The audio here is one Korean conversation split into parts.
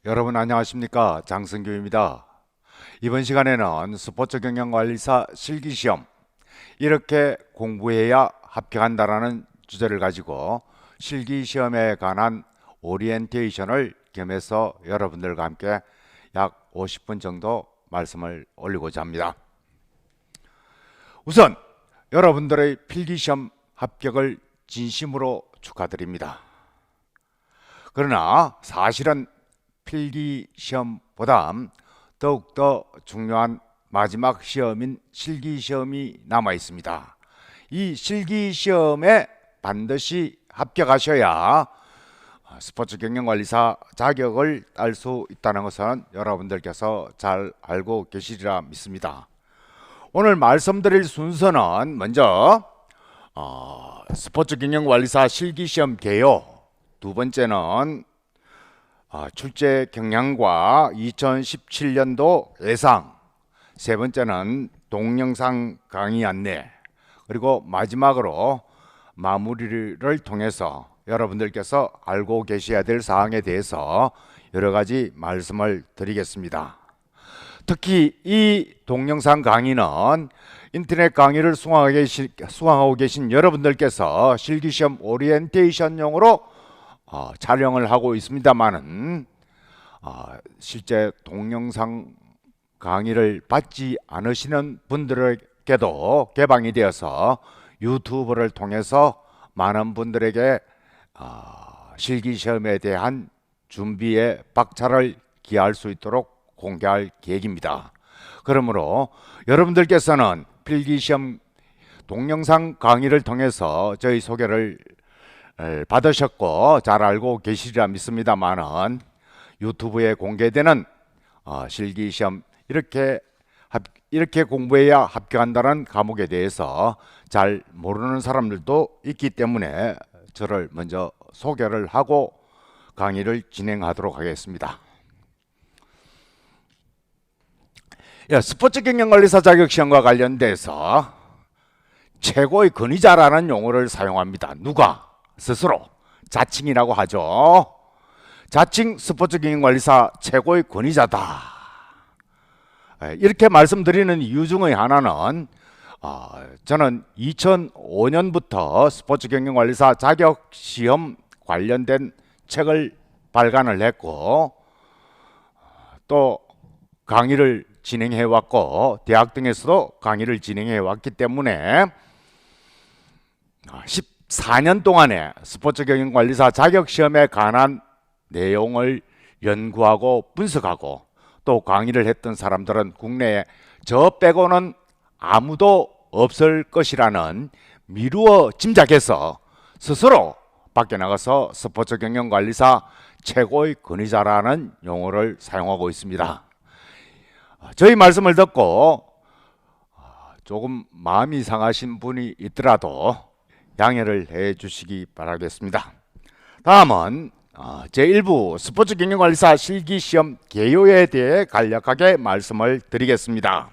여러분 안녕하십니까? 장승규입니다. 이번 시간에는 스포츠 경영관리사 실기시험 이렇게 공부해야 합격한다라는 주제를 가지고 실기시험에 관한 오리엔테이션을 겸해서 여러분들과 함께 약 50분 정도 말씀을 올리고자 합니다. 우선 여러분들의 필기시험 합격을 진심으로 축하드립니다. 그러나 사실은 필기시험보다 더욱더 중요한 마지막 시험인 실기시험이 남아 있습니다. 이 실기시험에 반드시 합격하셔야 스포츠 경영관리사 자격을 딸 수 있다는 것은 여러분들께서 잘 알고 계시리라 믿습니다. 오늘 말씀드릴 순서는 먼저 스포츠 경영관리사 실기시험 개요, 두 번째는 출제 경향과 2017년도 예상, 세 번째는 동영상 강의 안내, 그리고 마지막으로 마무리를 통해서 여러분들께서 알고 계셔야 될 사항에 대해서 여러 가지 말씀을 드리겠습니다. 특히 이 동영상 강의는 인터넷 강의를 수강하고 계신 여러분들께서 실기시험 오리엔테이션용으로 촬영을 하고 있습니다만은 실제 동영상 강의를 받지 않으시는 분들에게도 개방이 되어서 유튜브를 통해서 많은 분들에게 실기시험에 대한 준비에 박차를 기할 수 있도록 공개할 계획입니다. 그러므로 여러분들께서는 필기시험 동영상 강의를 통해서 저희 소개를 받으셨고 잘 알고 계시리라 믿습니다만은 유튜브에 공개되는 실기시험 이렇게 공부해야 합격한다는 과목에 대해서 잘 모르는 사람들도 있기 때문에 저를 먼저 소개를 하고 강의를 진행하도록 하겠습니다. 스포츠 경영관리사 자격시험과 관련돼서 최고의 권위자라는 용어를 사용합니다. 누가? 스스로 자칭이라고 하죠. 자칭 스포츠 경영관리사 최고의 권위자다. 이렇게 말씀드리는 이유 중의 하나는 저는 2005년부터 스포츠 경영관리사 자격시험 관련된 책을 발간을 했고 또 강의를 진행해 왔고 대학 등에서도 강의를 진행해 왔기 때문에 14년 동안에 스포츠 경영관리사 자격시험에 관한 내용을 연구하고 분석하고 또 강의를 했던 사람들은 국내에 저 빼고는 아무도 없을 것이라는 미루어 짐작해서 스스로 밖에 나가서 스포츠 경영관리사 최고의 권위자라는 용어를 사용하고 있습니다. 저희 말씀을 듣고 조금 마음이 상하신 분이 있더라도 양해를 해 주시기 바라겠습니다. 다음은 제1부 스포츠 경영관리사 실기시험 개요에 대해 간략하게 말씀을 드리겠습니다.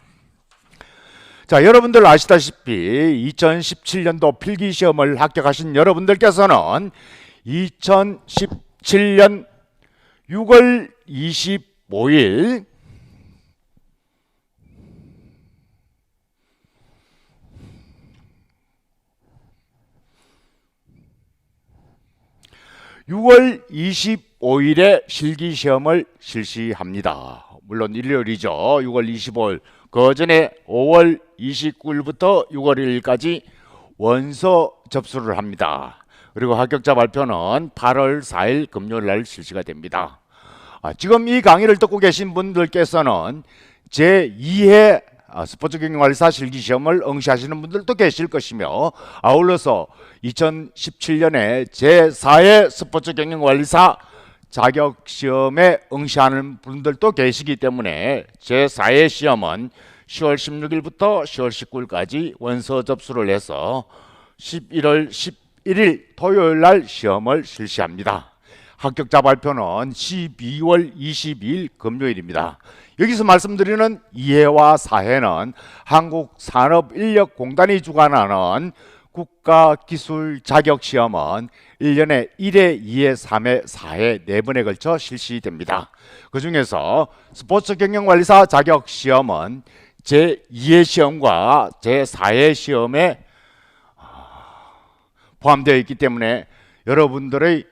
자, 여러분들 아시다시피 2017년도 필기시험을 합격하신 여러분들께서는 2017년 6월 25일 (6월 25일에) 실기시험을 실시합니다. 물론 일요일이죠. 6월 25일. 그 전에 5월 29일부터 6월 1일까지 원서 접수를 합니다. 그리고 합격자 발표는 8월 4일 금요일 날 실시가 됩니다. 지금 이 강의를 듣고 계신 분들께서는 제2회 스포츠 경영관리사 실기시험을 응시하시는 분들도 계실 것이며 아울러서 2017년에 제4회 스포츠 경영관리사 자격시험에 응시하는 분들도 계시기 때문에 제4회 시험은 10월 16일부터 10월 19일까지 원서 접수를 해서 11월 11일 토요일 날 시험을 실시합니다. 합격자 발표는 12월 22일 금요일입니다. 여기서 말씀드리는 2회와 4회는 한국산업인력공단이 주관하는 국가기술자격시험은 1년에 1회, 2회, 3회, 4회, 4번에 걸쳐 실시됩니다. 그 중에서 스포츠경영관리사 자격시험은 제2회 시험과 제4회 시험에 포함되어 있기 때문에 여러분들의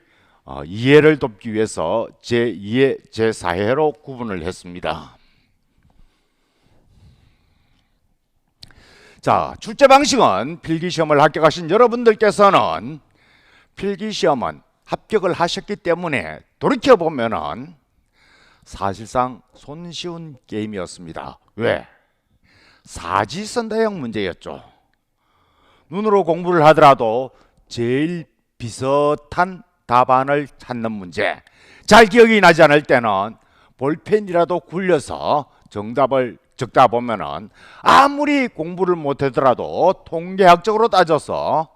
이해를 돕기 위해서 제2회, 제4회로 구분을 했습니다. 자, 출제 방식은 필기시험을 합격하신 여러분들께서는 필기시험은 합격을 하셨기 때문에 돌이켜보면은 사실상 손쉬운 게임이었습니다. 왜? 사지선다형 문제였죠. 눈으로 공부를 하더라도 제일 비슷한 답안을 찾는 문제, 잘 기억이 나지 않을 때는 볼펜이라도 굴려서 정답을 적다 보면은 아무리 공부를 못하더라도 통계학적으로 따져서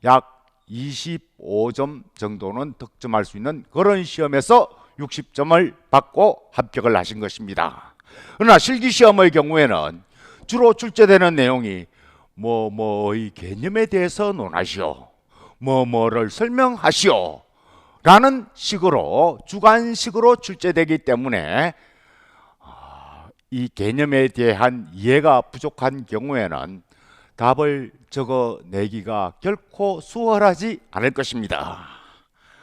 약 25점 정도는 득점할 수 있는 그런 시험에서 60점을 받고 합격을 하신 것입니다. 그러나 실기시험의 경우에는 주로 출제되는 내용이 뭐뭐의 개념에 대해서 논하시오, 뭐뭐를 설명하시오 라는 식으로 주관식으로 출제되기 때문에 이 개념에 대한 이해가 부족한 경우에는 답을 적어내기가 결코 수월하지 않을 것입니다.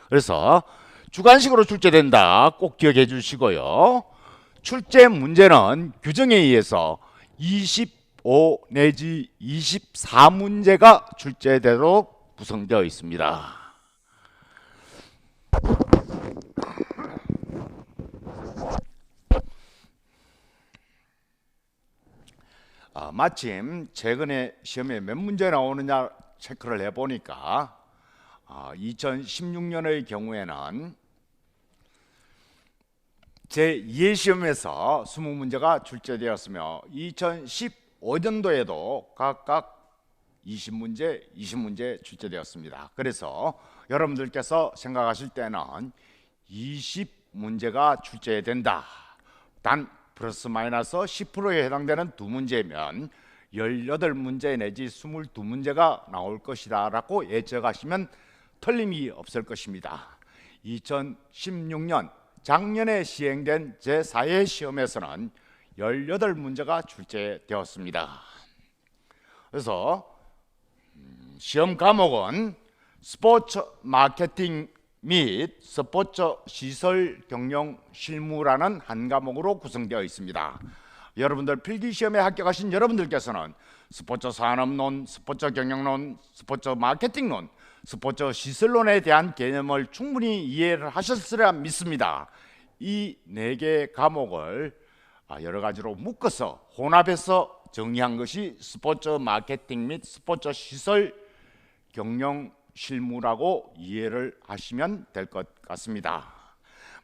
그래서 주관식으로 출제된다 꼭 기억해 주시고요. 출제 문제는 규정에 의해서 25 내지 24문제가 출제되도록 구성되어 있습니다. 마침 최근에 시험에 몇 문제 나오느냐 체크를 해보니까 2016년의 경우에는 제2회 시험에서 20문제가 출제되었으며 2015년도에도 각각 20문제, 20문제 출제되었습니다. 그래서 여러분들께서 생각하실 때는 20문제가 출제된다. 단 플러스 마이너스 10%에 해당되는 2문제면 18문제 내지 22문제가 나올 것이다 라고 예측하시면 틀림이 없을 것입니다. 2016년 작년에 시행된 제4회 시험에서는 18문제가 출제되었습니다. 그래서 시험 과목은 스포츠 마케팅 및 스포츠 시설 경영 실무라는 한 과목으로 구성되어 있습니다. 여러분들 필기시험에 합격하신 여러분들께서는 스포츠 산업론, 스포츠 경영론, 스포츠 마케팅론, 스포츠 시설론에 대한 개념을 충분히 이해를 하셨으리라 믿습니다. 이 4개 과목을 여러 가지로 묶어서 혼합해서 정리한 것이 스포츠 마케팅 및 스포츠 시설 경영 실무라고 이해를 하시면 될 것 같습니다.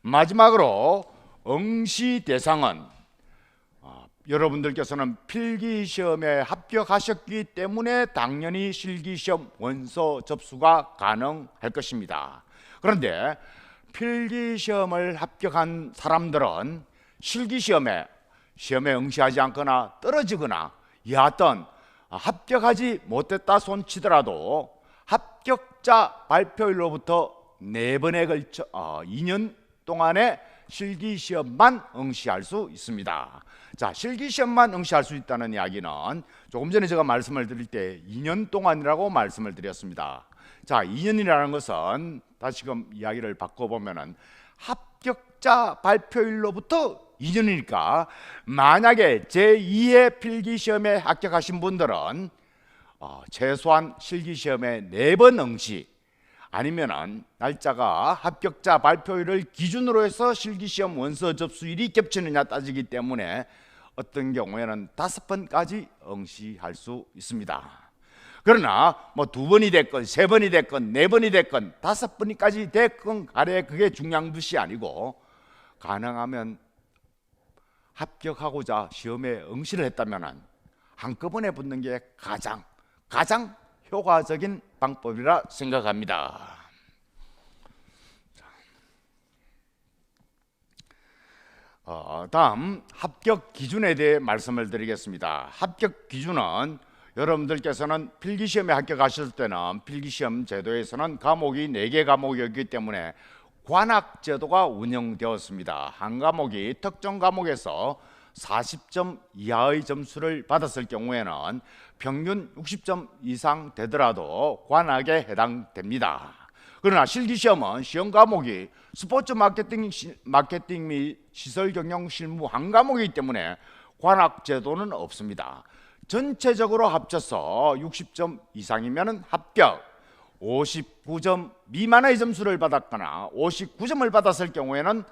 마지막으로 응시 대상은 여러분들께서는 필기시험에 합격하셨기 때문에 당연히 실기시험 원서 접수가 가능할 것입니다. 그런데 필기시험을 합격한 사람들은 실기시험에 응시하지 않거나 떨어지거나 여하튼 합격하지 못했다 손치더라도 합격자 발표일로부터 4번에 걸쳐 2년 동안에 실기시험만 응시할 수 있습니다. 자, 실기시험만 응시할 수 있다는 이야기는 조금 전에 제가 말씀을 드릴 때 2년 동안이라고 말씀을 드렸습니다. 자, 2년이라는 것은 다시금 이야기를 바꿔보면은 합격자 발표일로부터 2년이니까 만약에 제2회 필기시험에 합격하신 분들은 최소한 실기시험에 4번 응시 아니면은 날짜가 합격자 발표일을 기준으로 해서 실기시험 원서 접수일이 겹치느냐 따지기 때문에 어떤 경우에는 5번까지 응시할 수 있습니다. 그러나 뭐 2번이 됐건 3번이 됐건 4번이 됐건 5번까지 됐건 가래 그게 중요한 것이 아니고 가능하면 합격하고자 시험에 응시를 했다면 한꺼번에 붙는 게 가장 효과적인 방법이라 생각합니다. 다음 합격 기준에 대해 말씀을 드리겠습니다. 합격 기준은 여러분들께서는 필기시험에 합격하실 때는 필기시험 제도에서는 과목이 4개 과목이었기 때문에 관학 제도가 운영되었습니다. 한 과목이 특정 과목에서 40점 이하의 점수를 받았을 경우에는 평균 60점 이상 되더라도 관학에 해당됩니다. 그러나 실기시험은 시험 과목이 스포츠 마케팅 및 시설 경영 실무 한 과목이기 때문에 관학 제도는 없습니다. 전체적으로 합쳐서 60점 이상이면 합격, 59점 미만의 점수를 받았거나 59점을 받았을 경우에는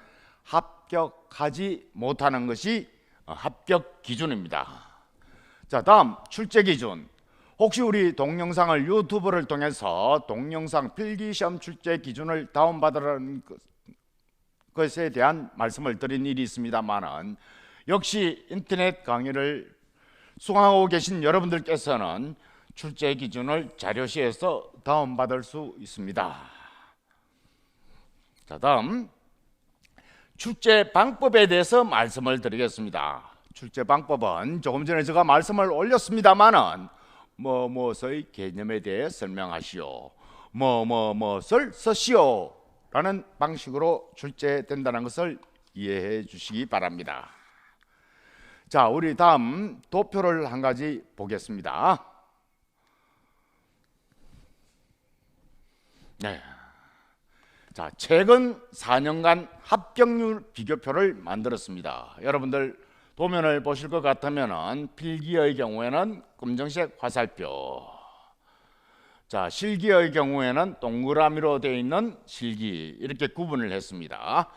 합격하지 못하는 것이 합격 기준입니다. 자, 다음 출제 기준. 혹시 우리 동영상을 유튜브를 통해서 동영상 필기시험 출제 기준을 다운받으라는 것에 대한 말씀을 드린 일이 있습니다만은 역시 인터넷 강의를 수강하고 계신 여러분들께서는 출제 기준을 자료시에서 다운받을 수 있습니다. 자, 다음 출제 방법에 대해서 말씀을 드리겠습니다. 출제 방법은 조금 전에 제가 말씀을 올렸습니다만은 무엇의 개념에 대해 설명하시오, 무엇을 쓰시오 라는 방식으로 출제된다는 것을 이해해 주시기 바랍니다. 자, 우리 다음 도표를 한 가지 보겠습니다. 네. 자, 최근 4년간 합격률 비교표를 만들었습니다. 여러분들 도면을 보실 것 같으면은 필기의 경우에는 검정색 화살표, 자, 실기의 경우에는 동그라미로 되어 있는 실기, 이렇게 구분을 했습니다.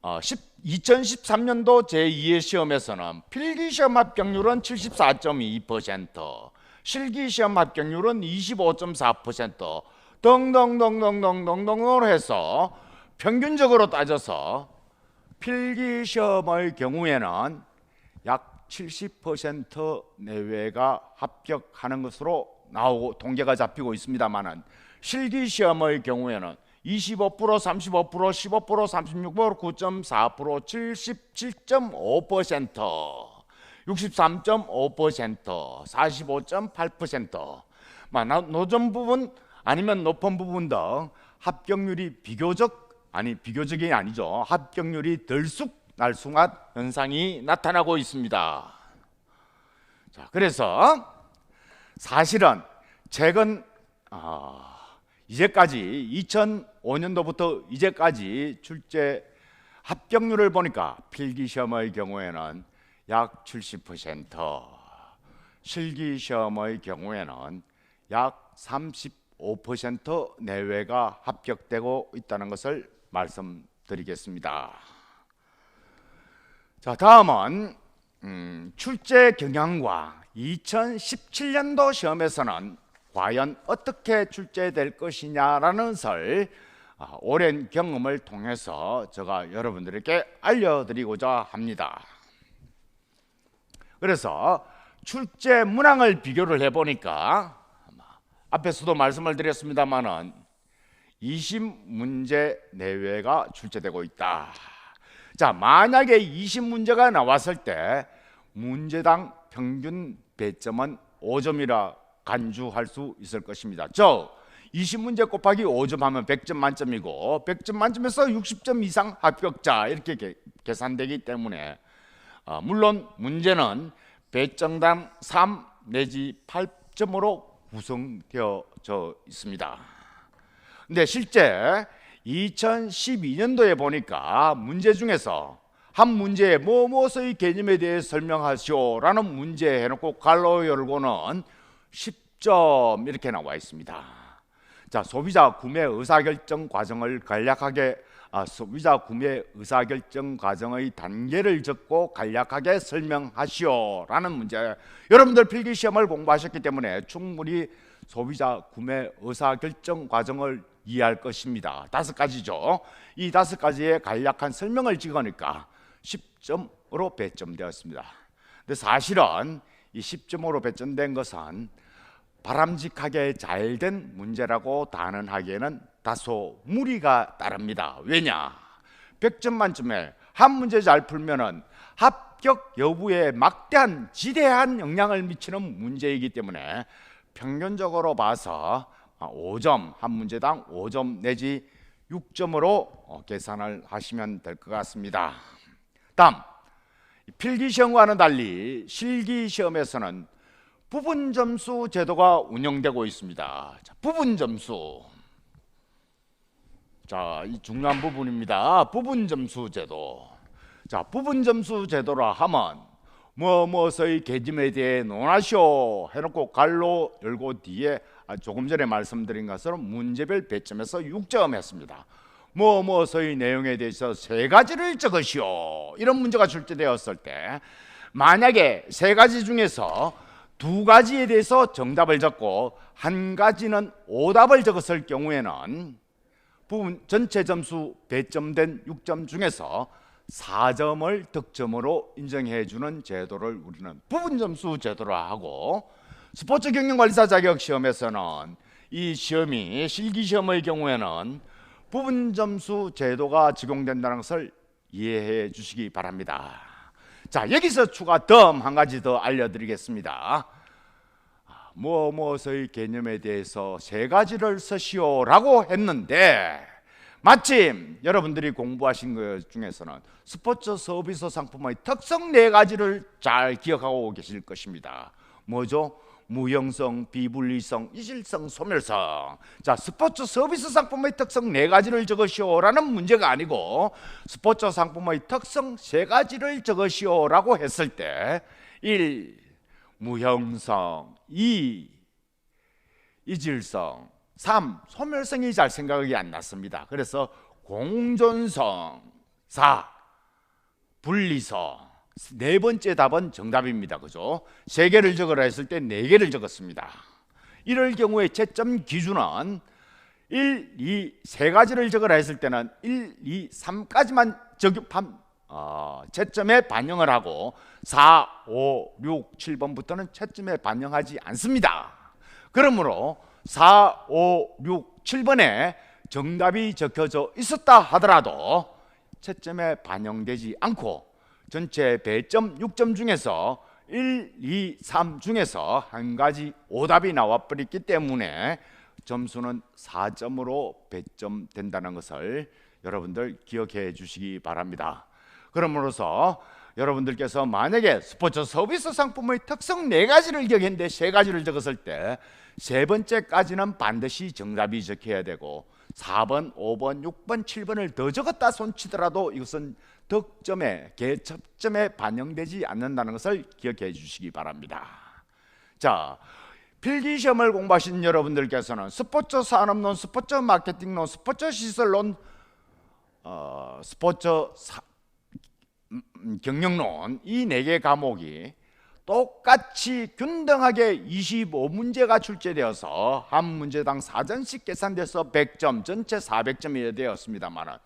2013년도 제2의 시험에서는 필기시험 합격률은 74.2%, 실기시험 합격률은 25.4% 등등등등등등등으로 해서 평균적으로 따져서 필기시험의 경우에는 약 70% 내외가 합격하는 것으로 나오고 통계가 잡히고 있습니다만은 실기시험의 경우에는 25%, 35%, 15%, 36%, 9.4%, 77.5%, 63.5%, 45.8%, 노점 부분 아니면 높은 부분 등 합격률이 비교적이 아니죠. 합격률이 들쑥날쑥한 현상이 나타나고 있습니다. 자, 그래서 사실은 최근 이제까지 2005년도부터 이제까지 출제 합격률을 보니까 필기시험의 경우에는 약 70%, 실기시험의 경우에는 약 35% 내외가 합격되고 있다는 것을 말씀드리겠습니다. 자, 다음은 출제 경향과 2017년도 시험에서는 과연 어떻게 출제될 것이냐라는 것을 오랜 경험을 통해서 제가 여러분들에게 알려드리고자 합니다. 그래서 출제 문항을 비교를 해보니까 앞에서도 말씀을 드렸습니다만은 20문제 내외가 출제되고 있다. 자, 만약에 20문제가 나왔을 때 문제당 평균 배점은 5점이라 간주할 수 있을 것입니다. 즉 20문제 곱하기 5점 하면 100점 만점이고 100점 만점에서 60점 이상 합격자, 이렇게 계산되기 때문에 물론 문제는 배점당 3 내지 8점으로 구성되어져 있습니다. 근데 실제 2012년도에 보니까 문제 중에서 한 문제에 무엇의 개념에 대해 설명하시오라는 문제 해놓고 괄호 열고는 10점 이렇게 나와 있습니다. 자, 소비자 구매 의사결정 과정을 간략하게 소비자 구매 의사결정 과정의 단계를 적고 간략하게 설명하시오라는 문제. 여러분들 필기시험을 공부하셨기 때문에 충분히 소비자 구매 의사결정 과정을 이해할 것입니다. 5가지죠. 이 5가지의 간략한 설명을 찍으니까 10점으로 배점되었습니다. 근데 사실은 이 10점으로 배점된 것은 바람직하게 잘 된 문제라고 단언하기에는 다소 무리가 따릅니다. 왜냐? 100점 만점에 한 문제 잘 풀면은 합격 여부에 막대한 지대한 영향을 미치는 문제이기 때문에 평균적으로 봐서 5점, 한 문제당 5점 내지 6점으로 계산을 하시면 될 것 같습니다. 다음, 필기시험과는 달리 실기시험에서는 부분점수 제도가 운영되고 있습니다. 자, 부분점수. 자, 이 중요한 부분입니다. 부분점수 제도. 자, 부분점수 제도라 하면 무엇의 개념에 대해 논하시오 해놓고 갈로 열고 뒤에 조금 전에 말씀드린 것처럼 문제별 배점에서 6점 했습니다. 무엇의 내용에 대해서 3가지를 적으시오, 이런 문제가 출제되었을 때 만약에 3가지 중에서 2가지에 대해서 정답을 적고 1가지는 오답을 적었을 경우에는 부분 전체 점수 배점된 6점 중에서 4점을 득점으로 인정해 주는 제도를 우리는 부분점수 제도라 하고, 스포츠 경영관리사 자격 시험에서는 이 시험이 실기시험의 경우에는 부분점수 제도가 적용된다는 것을 이해해 주시기 바랍니다. 자, 여기서 추가 덤 한 가지 더 알려드리겠습니다. 무엇의 개념에 대해서 3가지를 쓰시오라고 했는데 마침 여러분들이 공부하신 것 중에서는 스포츠 서비스 상품의 특성 4가지를 잘 기억하고 계실 것입니다. 뭐죠? 무형성, 비분리성, 이질성, 소멸성. 자, 스포츠 서비스 상품의 특성 4가지를 적으시오라는 문제가 아니고 스포츠 상품의 특성 3가지를 적으시오라고 했을 때 1. 무형성, 2. 이질성, 3. 소멸성이 잘 생각이 안 났습니다. 그래서 공존성, 4. 분리성. 4번째 답은 정답입니다. 그죠? 3개를 적으라 했을 때 4개를 적었습니다. 이럴 경우에 채점 기준은 1, 2, 3가지를 적으라 했을 때는 1, 2, 3까지만 채점에 반영을 하고 4, 5, 6, 7번부터는 채점에 반영하지 않습니다. 그러므로 4, 5, 6, 7번에 정답이 적혀져 있었다 하더라도 채점에 반영되지 않고 전체 배점 6점 중에서 1, 2, 3 중에서 1가지 오답이 나와버렸기 때문에 점수는 4점으로 배점된다는 것을 여러분들 기억해 주시기 바랍니다. 그러므로서 여러분들께서 만약에 스포츠 서비스 상품의 특성 4가지를 기억했는데 3가지를 적었을 때 3번째까지는 반드시 정답이 적혀야 되고 4번, 5번, 6번, 7번을 더 적었다 손치더라도 이것은 득점에, 개첩점에 반영되지 않는다는 것을 기억해 주시기 바랍니다. 자, 필기시험을 공부하신 여러분들께서는 스포츠 산업론, 스포츠 마케팅론, 스포츠 시설론, 경영론, 이 4개 과목이 똑같이 균등하게 25문제가 출제되어서 한 문제당 4점씩 계산돼서 100점, 전체 400점이 되었습니다만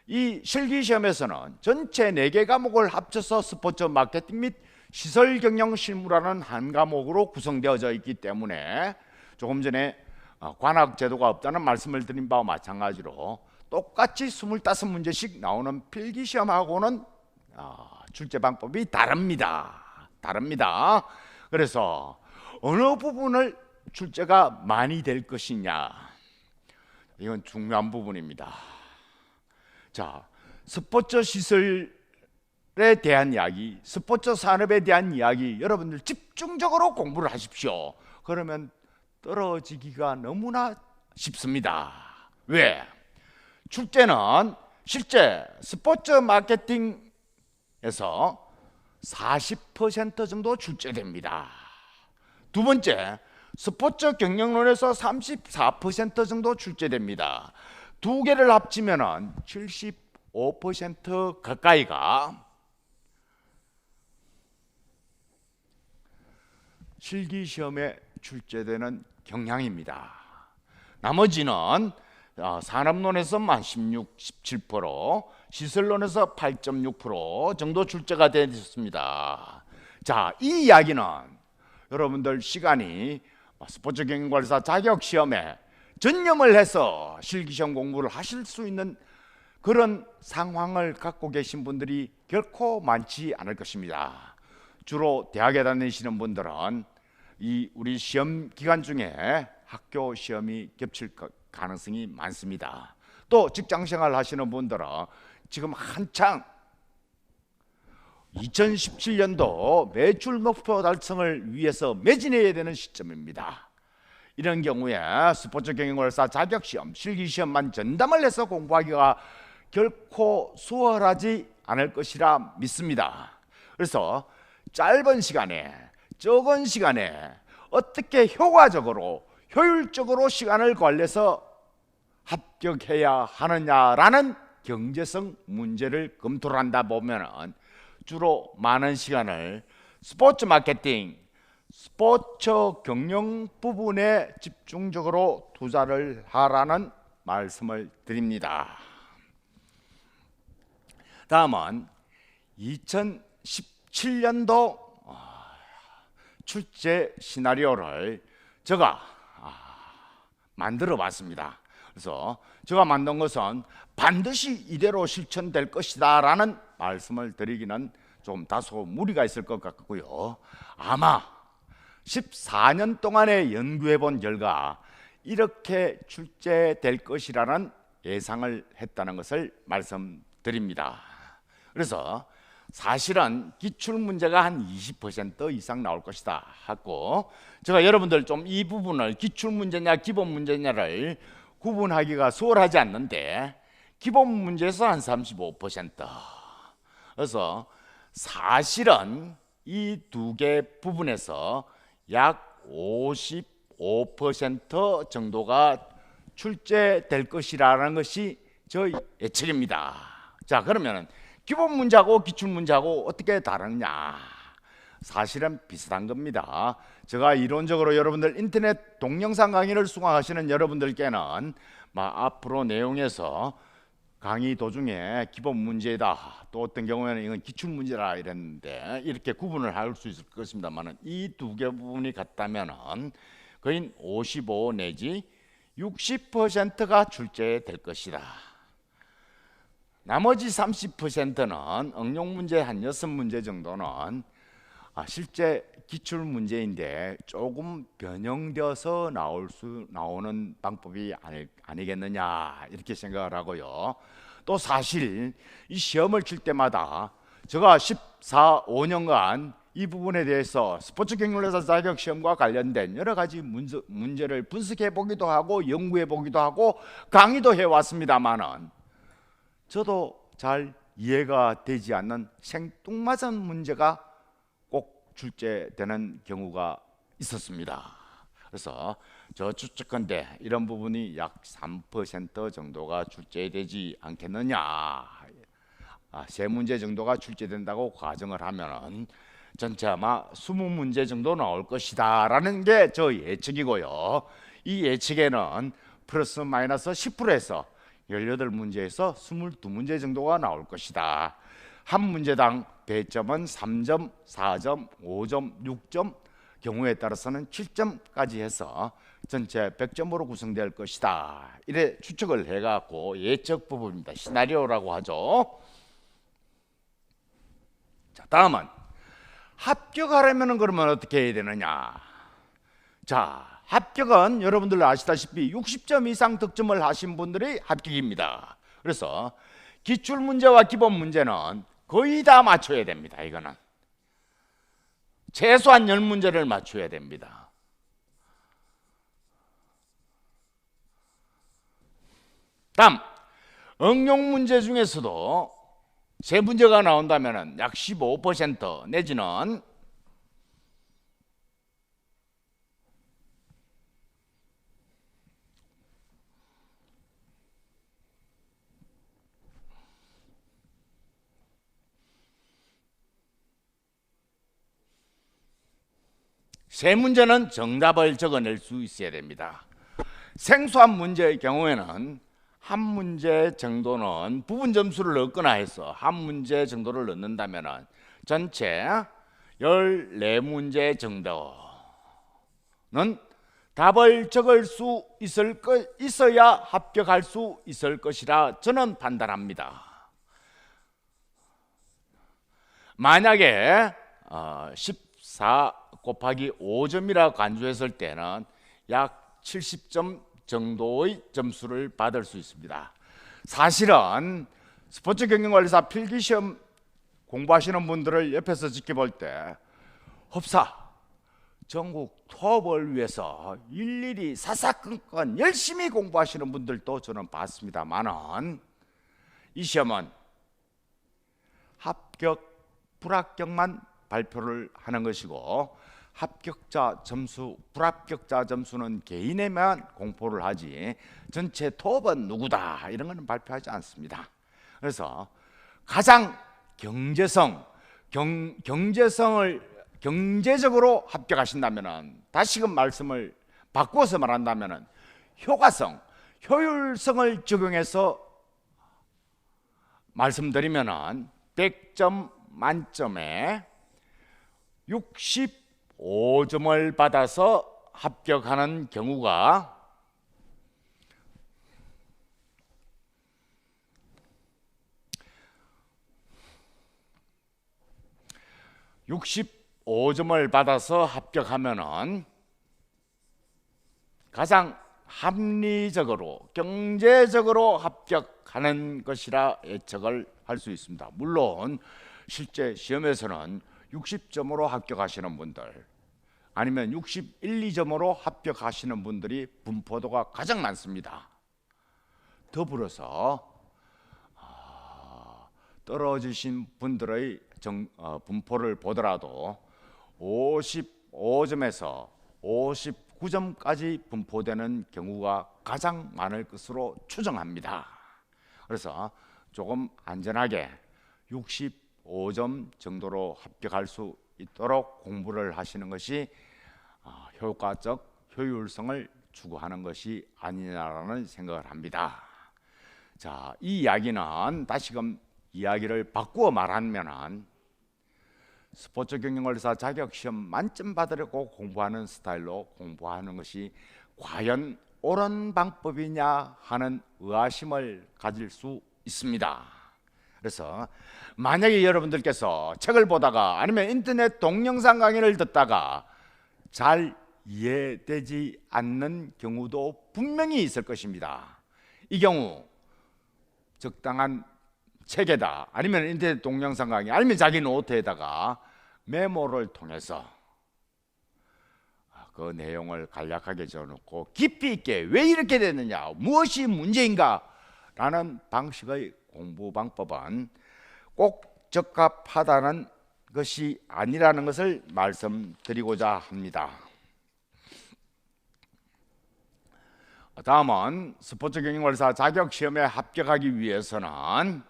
이 실기시험에서는 전체 4개 과목을 합쳐서 스포츠 마케팅 및 시설 경영 실무라는 한 과목으로 구성되어져 있기 때문에 조금 전에 관학 제도가 없다는 말씀을 드린 바와 마찬가지로 똑같이 25문제씩 나오는 필기시험하고는 출제 방법이 다릅니다. 그래서 어느 부분을 출제가 많이 될 것이냐, 이건 중요한 부분입니다. 자, 스포츠 시설에 대한 이야기, 스포츠 산업에 대한 이야기 여러분들 집중적으로 공부를 하십시오. 그러면 떨어지기가 너무나 쉽습니다. 왜? 출제는 실제 스포츠 마케팅에서 40% 정도 출제됩니다. 두 번째, 스포츠 경영론에서 34% 정도 출제됩니다. 두 개를 합치면 75% 가까이가 실기시험에 출제되는 경향입니다. 나머지는 산업론에서만 16, 17%, 시설론에서 8.6% 정도 출제가 되었습니다. 자, 이 이야기는 여러분들 시간이 스포츠 경영관리사 자격시험에 전념을 해서 실기시험 공부를 하실 수 있는 그런 상황을 갖고 계신 분들이 결코 많지 않을 것입니다. 주로 대학에 다니시는 분들은 우리 시험 기간 중에 학교 시험이 겹칠 가능성이 많습니다. 또 직장생활 하시는 분들은 지금 한창 2017년도 매출 목표 달성을 위해서 매진해야 되는 시점입니다. 이런 경우에 스포츠 경영월사 자격시험, 실기시험만 전담을 해서 공부하기가 결코 수월하지 않을 것이라 믿습니다. 그래서 짧은 시간에, 적은 시간에 어떻게 효과적으로, 효율적으로 시간을 관리해서 합격해야 하느냐라는 경제성 문제를 검토를 한다 보면 주로 많은 시간을 스포츠 마케팅, 스포츠 경영 부분에 집중적으로 투자를 하라는 말씀을 드립니다. 다음은 2017년도 출제 시나리오를 제가 만들어 봤습니다. 그래서 제가 만든 것은 반드시 이대로 실천될 것이다 라는 말씀을 드리기는 좀 다소 무리가 있을 것 같고요. 아마 14년 동안의 연구해 본 결과 이렇게 출제될 것이라는 예상을 했다는 것을 말씀드립니다. 그래서 사실은 기출문제가 한 20% 이상 나올 것이다 하고, 제가 여러분들 좀 이 부분을 기출문제냐 기본문제냐를 구분하기가 수월하지 않는데 기본문제에서 한 35%, 그래서 사실은 이 두 개 부분에서 약 55% 정도가 출제될 것이라는 것이 저희 예측입니다. 자, 그러면 기본 문제하고 기출 문제하고 어떻게 다르냐? 사실은 비슷한 겁니다. 제가 이론적으로 여러분들 인터넷 동영상 강의를 수강하시는 여러분들께는 앞으로 내용에서 강의 도중에 기본 문제다, 또 어떤 경우에는 이건 기출 문제라 이랬는데 이렇게 구분을 할 수 있을 것입니다만, 이 두 개 부분이 같다면은 거의 55 내지 60%가 출제될 것이다. 나머지 30%는 응용 문제 한 6문제 정도는 실제 기출 문제인데 조금 변형되어서 나오는 방법이 아니겠느냐 이렇게 생각을 하고요. 또 사실 이 시험을 칠 때마다 제가 5년간 이 부분에 대해서 스포츠 경영회사 자격 시험과 관련된 여러 가지 문제를 분석해 보기도 하고 연구해 보기도 하고 강의도 해 왔습니다만은 저도 잘 이해가 되지 않는 생뚱맞은 문제가 꼭 출제되는 경우가 있었습니다. 그래서 저 추측컨대 이런 부분이 약 3% 정도가 출제되지 않겠느냐, 3문제 정도가 출제된다고 가정을 하면은 전체 아마 20문제 정도 나올 것이다 라는 게 저 예측이고요. 이 예측에는 플러스 마이너스 10%에서 18문제에서 22문제 정도가 나올 것이다. 한 문제당 배점은 3점, 4점, 5점, 6점, 경우에 따라서는 7점까지 해서 전체 100점으로 구성될 것이다. 이래 추측을 해갖고 예측 부분입니다. 시나리오라고 하죠. 자, 다음은 합격하려면 그러면 어떻게 해야 되느냐? 자, 합격은 여러분들 아시다시피 60점 이상 득점을 하신 분들이 합격입니다. 그래서 기출 문제와 기본 문제는 거의 다 맞춰야 됩니다. 이거는 최소한 10문제를 맞춰야 됩니다. 다음, 응용 문제 중에서도 3문제가 나온다면 약 15% 내지는 세 문제는 정답을 적어낼 수 있어야 됩니다. 생소한 문제의 경우에는 한 문제 정도는 부분 점수를 넣거나 해서 한 문제 정도를 넣는다면 전체 14문제 정도는 답을 적을 수 있어야 합격할 수 있을 것이라 저는 판단합니다. 만약에 14 곱하기 5점이라 간주했을 때는 약 70점 정도의 점수를 받을 수 있습니다. 사실은 스포츠 경영관리사 필기시험 공부하시는 분들을 옆에서 지켜볼 때 흡사 전국 토업을 위해서 일일이 사사건건 열심히 공부하시는 분들도 저는 봤습니다만은 이 시험은 합격 불합격만 발표를 하는 것이고 합격자 점수, 불합격자 점수는 개인에만 공포를 하지 전체 토업은 누구다 이런 것은 발표하지 않습니다. 그래서 가장 경제적으로 합격하신다면은, 다시금 말씀을 바꾸어서 말한다면은 효과성, 효율성을 적용해서 말씀드리면은 100점 만점에 65점을 받아서 합격하는 경우가 65점을 받아서 합격하면은 가장 합리적으로 경제적으로 합격하는 것이라 예측을 할 수 있습니다. 물론 실제 시험에서는 60점으로 합격하시는 분들 아니면 61, 2점으로 합격하시는 분들이 분포도가 가장 많습니다. 더불어서 떨어지신 분들의 분포를 보더라도 55점에서 59점까지 분포되는 경우가 가장 많을 것으로 추정합니다. 그래서 조금 안전하게 65점 정도로 합격할 수 있도록 공부를 하시는 것이 효과적 효율성을 추구하는 것이 아니냐라는 생각을 합니다. 자, 이 이야기는 다시금 이야기를 바꾸어 말하면은 스포츠 경영관리사 자격시험 만점 받으려고 공부하는 스타일로 공부하는 것이 과연 옳은 방법이냐 하는 의아심을 가질 수 있습니다. 그래서 만약에 여러분들께서 책을 보다가 아니면 인터넷 동영상 강의를 듣다가 잘 이해되지 않는 경우도 분명히 있을 것입니다. 이 경우 적당한 책에다 아니면 인터넷 동영상 강의 아니면 자기 노트에다가 메모를 통해서 그 내용을 간략하게 적어놓고 깊이 있게 왜 이렇게 됐느냐, 무엇이 문제인가 라는 방식의 공부 방법은 꼭 적합하다는 것이 아니라는 것을 말씀드리고자 합니다. 다음은 스포츠 경영관리사 자격시험에 합격하기 위해서는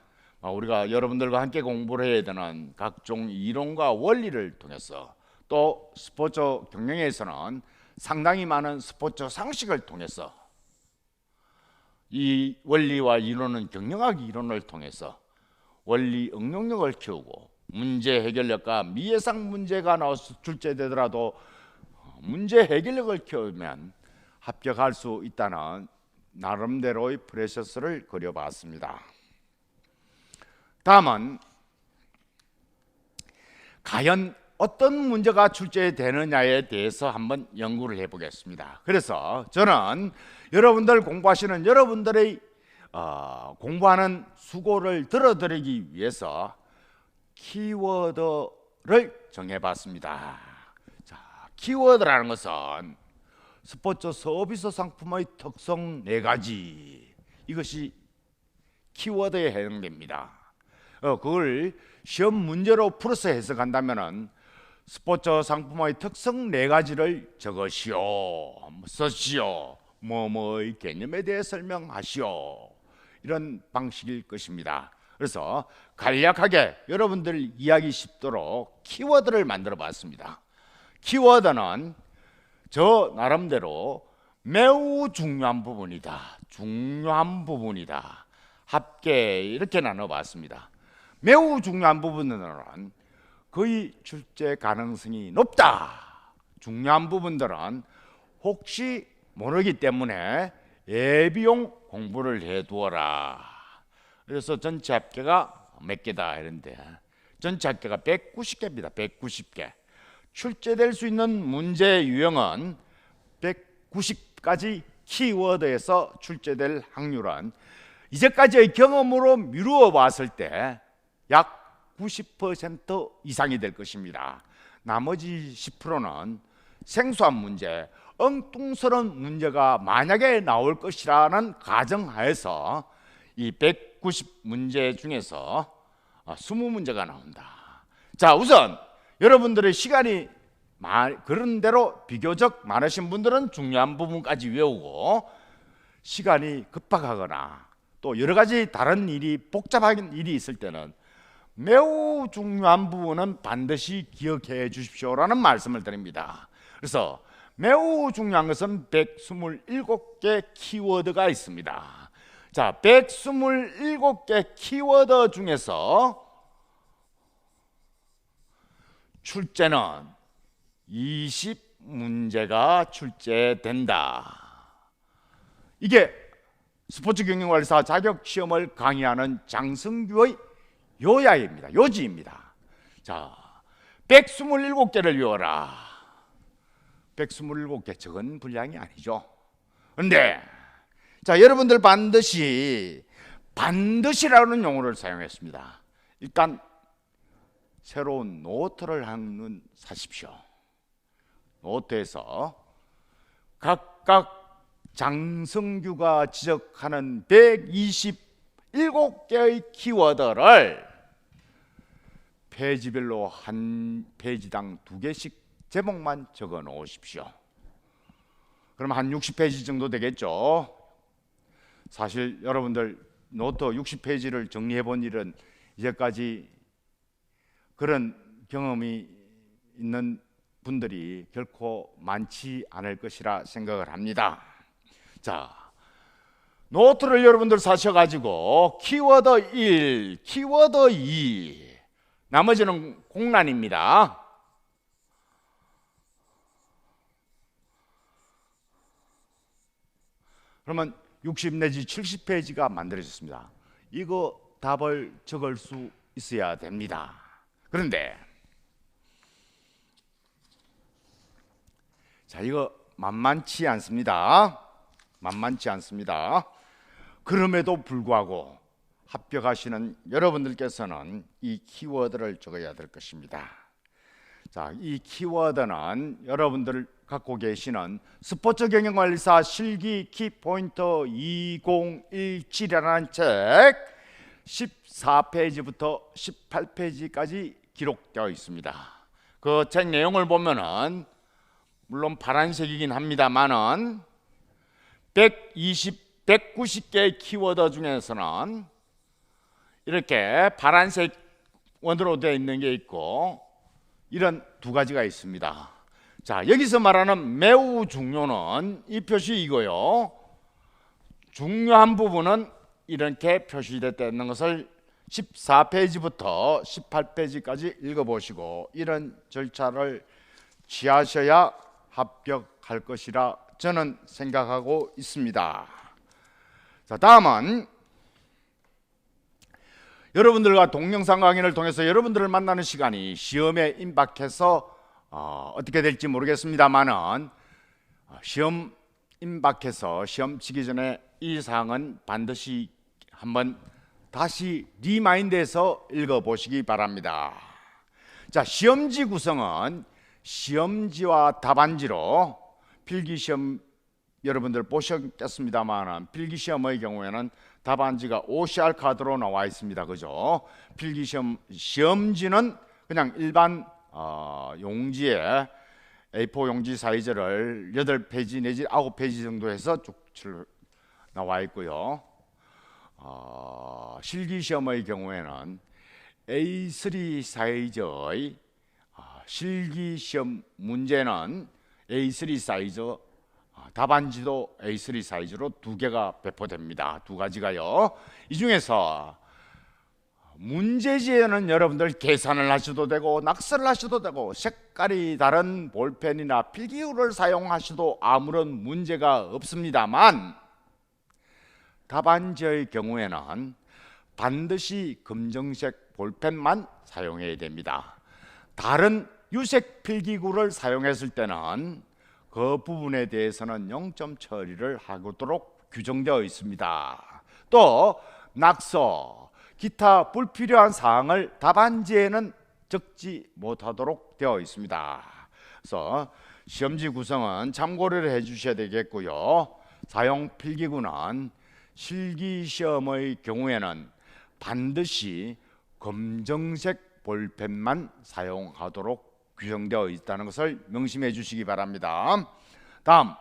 우리가 여러분들과 함께 공부를 해야 되는 각종 이론과 원리를 통해서 또 스포츠 경영에서는 상당히 많은 스포츠 상식을 통해서 이 원리와 이론은 경영학 이론을 통해서 원리 응용력을 키우고 문제 해결력과 미예상 문제가 나와서 출제되더라도 문제 해결력을 키우면 합격할 수 있다는 나름대로의 프로세스를 그려봤습니다. 다음은 과연 어떤 문제가 출제되느냐에 대해서 한번 연구를 해보겠습니다. 그래서 저는 여러분들 공부하시는 여러분들의 공부하는 수고를 들어드리기 위해서 키워드를 정해봤습니다. 자, 키워드라는 것은 스포츠 서비스 상품의 특성 4가지, 이것이 키워드에 해당됩니다. 그걸 시험 문제로 풀어서 해석한다면은 스포츠 상품의 특성 4가지를 적으시오, 쓰시오, 뭐뭐의 개념에 대해 설명하시오, 이런 방식일 것입니다. 그래서 간략하게 여러분들 이해하기 쉽도록 키워드를 만들어 봤습니다. 키워드는 저 나름대로 매우 중요한 부분이다, 중요한 부분이다, 합계 이렇게 나눠봤습니다. 매우 중요한 부분들은 거의 출제 가능성이 높다, 중요한 부분들은 혹시 모르기 때문에 예비용 공부를 해두어라. 그래서 전체 합계가 몇 개다 이런데 전체 합계가 190개입니다. 190개. 출제될 수 있는 문제 유형은 190가지 키워드에서 출제될 확률은 이제까지의 경험으로 미루어 봤을 때 약 90% 이상이 될 것입니다. 나머지 10%는 생소한 문제, 엉뚱스러운 문제가 만약에 나올 것이라는 가정하에서 이 190문제 중에서 20문제가 나온다. 자, 우선 여러분들의 시간이 그런 대로 비교적 많으신 분들은 중요한 부분까지 외우고, 시간이 급박하거나 또 여러 가지 다른 일이 복잡한 일이 있을 때는 매우 중요한 부분은 반드시 기억해 주십시오라는 말씀을 드립니다. 그래서 매우 중요한 것은 127개 키워드가 있습니다. 자, 127개 키워드 중에서 출제는 20문제가 출제된다. 이게 스포츠 경영관리사 자격시험을 강의하는 장성규의 요약입니다. 요지입니다. 자, 127개를 외워라. 127개 적은 분량이 아니죠. 그런데 자, 여러분들 반드시라는 용어를 사용했습니다. 일단 새로운 노트를 한번 사십시오. 노트에서 각각 장성규가 지적하는 127개의 키워드를 페이지별로 한 페이지당 2개씩 제목만 적어 놓으십시오. 그럼 한 60페이지 정도 되겠죠. 사실 여러분들 노트 60페이지를 정리해 본 일은 이제까지 그런 경험이 있는 분들이 결코 많지 않을 것이라 생각을 합니다. 자, 노트를 여러분들 사셔가지고 키워드 1, 키워드 2, 나머지는 공란입니다. 그러면 60 내지 70페이지가 만들어졌습니다. 이거 답을 적을 수 있어야 됩니다. 그런데 자, 이거 만만치 않습니다. 만만치 않습니다. 그럼에도 불구하고 합격하시는 여러분들께서는 이 키워드를 적어야 될 것입니다. 자, 이 키워드는 여러분들 갖고 계시는 스포츠 경영관리사 실기 키포인트 2017이라는 책 14페이지부터 18페이지까지 기록되어 있습니다. 그 책 내용을 보면은 물론 파란색이긴 합니다만은 190개의 키워드 중에서는 이렇게 파란색 원으로 되어 있는 게 있고 이런 두 가지가 있습니다. 자, 여기서 말하는 매우 중요는 이 표시이고요. 중요한 부분은 이렇게 표시되어 것을 14페이지부터 18페이지까지 읽어보시고 이런 절차를 취하셔야 합격할 것이라 저는 생각하고 있습니다. 자, 다음은 여러분들과 동영상 강의를 통해서 여러분들을 만나는 시간이 시험에 임박해서 어떻게 될지 모르겠습니다만은 시험 임박해서 시험 치기 전에 이 사항은 반드시 한번 다시 리마인드해서 읽어보시기 바랍니다. 자, 시험지 구성은 시험지와 답안지로 필기시험 여러분들 보셨겠습니다만 필기시험의 경우에는 답안지가 OCR 카드로 나와 있습니다. 그죠? 필기시험 시험지는 그냥 일반 용지에 A4 용지 사이즈를 8페이지 내지 9페이지 정도 해서 쭉 나와 있고요. 실기시험의 경우에는 A3 사이즈의 실기시험 문제는 A3 사이즈, 답안지도 A3 사이즈로 2개가 배포됩니다. 2가지가요. 이 중에서 문제지에는 여러분들 계산을 하셔도 되고 낙서를 하셔도 되고 색깔이 다른 볼펜이나 필기구를 사용하셔도 아무런 문제가 없습니다만, 답안지의 경우에는 반드시 검정색 볼펜만 사용해야 됩니다. 다른 유색 필기구를 사용했을 때는 그 부분에 대해서는 0점 처리를 하도록 규정되어 있습니다. 또 낙서, 기타 불필요한 사항을 답안지에는 적지 못하도록 되어 있습니다. 그래서 시험지 구성은 참고를 해 주셔야 되겠고요. 사용 필기구는 실기시험의 경우에는 반드시 검정색 볼펜만 사용하도록 규정되어 있다는 것을 명심해 주시기 바랍니다. 다음,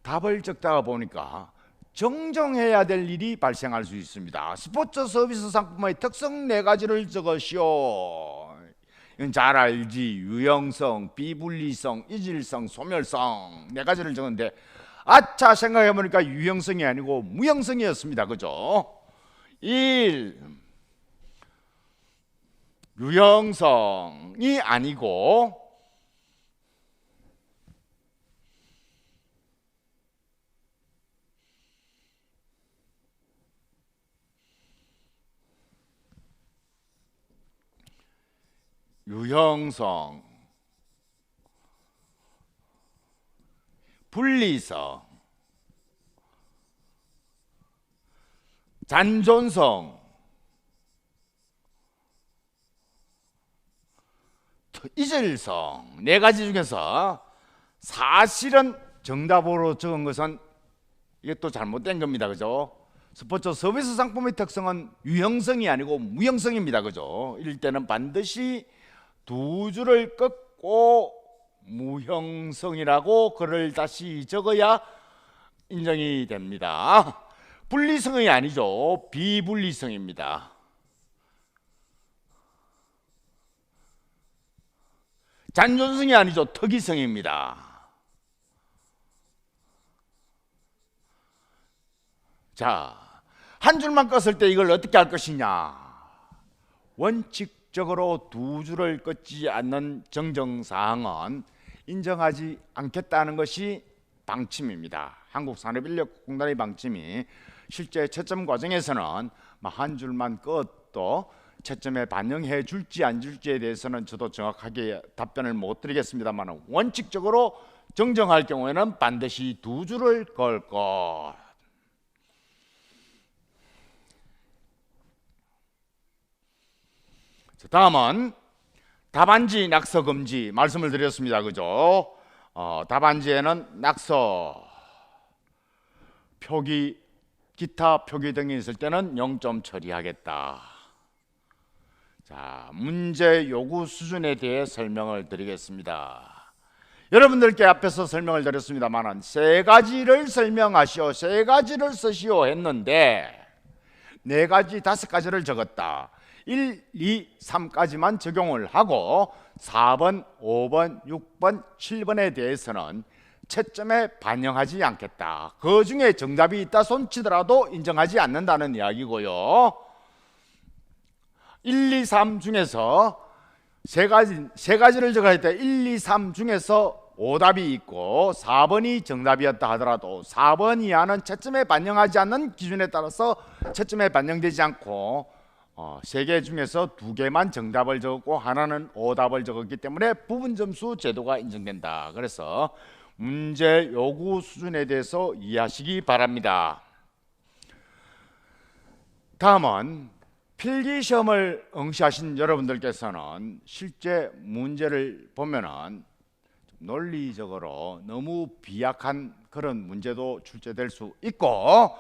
답을 적다가 보니까 정정해야 될 일이 발생할 수 있습니다. 스포츠 서비스 상품의 특성 4가지를 적으시오. 이건 잘 알지. 유형성, 비분리성, 이질성, 소멸성 4가지를 적었는데, 아차 생각해보니까 유형성이 아니고 무형성이었습니다. 그죠? 1. 유형성이 아니고 유형성, 분리성, 잔존성, 이질성 4가지 중에서 사실은 정답으로 적은 것은 이게 또 잘못된 겁니다. 그죠? 스포츠 서비스 상품의 특성은 유형성이 아니고 무형성입니다. 그죠? 이럴 때는 반드시 2줄을 긋고 무형성이라고 글을 다시 적어야 인정이 됩니다. 분리성이 아니죠. 비분리성입니다. 잔존성이 아니죠. 특이성입니다. 자, 한 줄만 껐을 때 이걸 어떻게 할 것이냐? 원칙적으로 2줄을 긋지 않는 정정사항은 인정하지 않겠다는 것이 방침입니다. 한국산업인력공단의 방침이 실제 채점 과정에서는 한 줄만 껐도 채점에 반영해 줄지 안 줄지에 대해서는 저도 정확하게 답변을 못 드리겠습니다만, 원칙적으로 정정할 경우에는 반드시 2줄을 걸 것. 다음은 답안지 낙서 금지 말씀을 드렸습니다. 그죠? 답안지에는 낙서, 표기, 기타 표기 등이 있을 때는 0점 처리하겠다. 자, 문제 요구 수준에 대해 설명을 드리겠습니다. 여러분들께 앞에서 설명을 드렸습니다만 3가지를 설명하시오, 3가지를 쓰시오 했는데 4가지, 5가지를 적었다. 1, 2, 3까지만 적용을 하고 4번, 5번, 6번, 7번에 대해서는 채점에 반영하지 않겠다. 그 중에 정답이 있다 손치더라도 인정하지 않는다는 이야기고요. 1, 2, 3 중에서 세 가지를 적어야 돼. 1, 2, 3 중에서 오답이 있고 4번이 정답이었다 하더라도 4번 이하는 채점에 반영하지 않는 기준에 따라서 채점에 반영되지 않고 3개 중에서 2개만 정답을 적었고 하나는 오답을 적었기 때문에 부분 점수 제도가 인정된다. 그래서 문제 요구 수준에 대해서 이해하시기 바랍니다. 다음은 필기시험을 응시하신 여러분들께서는 실제 문제를 보면은 논리적으로 너무 비약한 그런 문제도 출제될 수 있고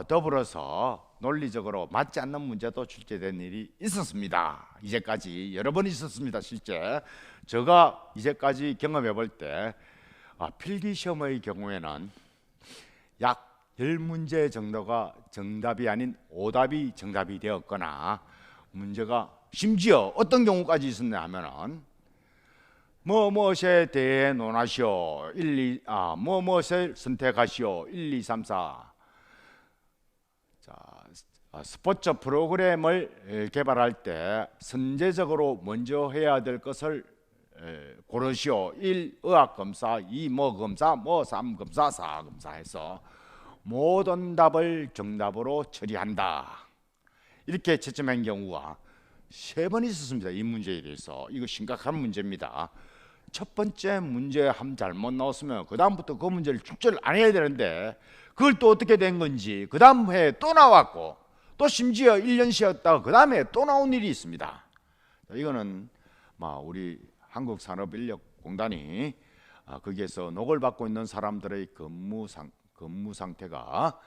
더불어서 논리적으로 맞지 않는 문제도 출제된 일이 있었습니다. 이제까지 여러 번 있었습니다. 실제 제가 이제까지 경험해 볼 때 필기시험의 경우에는 약 10문제 정도가 정답이 아닌 오답이 정답이 되었거나 문제가 심지어 어떤 경우까지 있었냐 하면은 무엇에 대해 논하시오 무엇을 선택하시오 1, 2, 3, 4 자, 스포츠 프로그램을 개발할 때 선제적으로 먼저 해야 될 것을 고르시오. 1. 의학검사, 2. 검사, 3. 검사, 4. 검사 해서 모든 답을 정답으로 처리한다. 이렇게 채점한 경우가 3번 있었습니다. 이 문제에 대해서. 이거 심각한 문제입니다. 첫 번째 문제 한 잘못 나왔으면 그 다음부터 그 문제를 출제를 안 해야 되는데 그걸 또 어떻게 된 건지 그 다음 해에 또 나왔고 또 심지어 1년 쉬었다가 그 다음에 또 나온 일이 있습니다. 이거는 우리 한국산업인력공단이 거기에서 녹을 받고 있는 사람들의 근무 상태가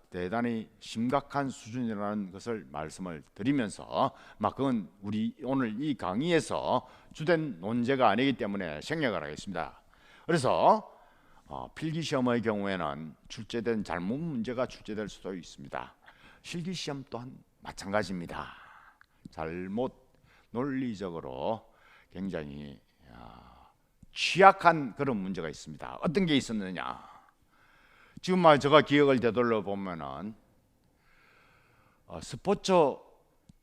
대단히 심각한 수준이라는 것을 말씀을 드리면서 그건 우리 오늘 이 강의에서 주된 논제가 아니기 때문에 생략을 하겠습니다. 그래서 필기시험의 경우에는 출제된 잘못 문제가 출제될 수도 있습니다. 실기시험 또한 마찬가지입니다. 잘못 논리적으로 굉장히 취약한 그런 문제가 있습니다. 어떤 게 있었느냐? 지금 제가 기억을 되돌려 보면은 스포츠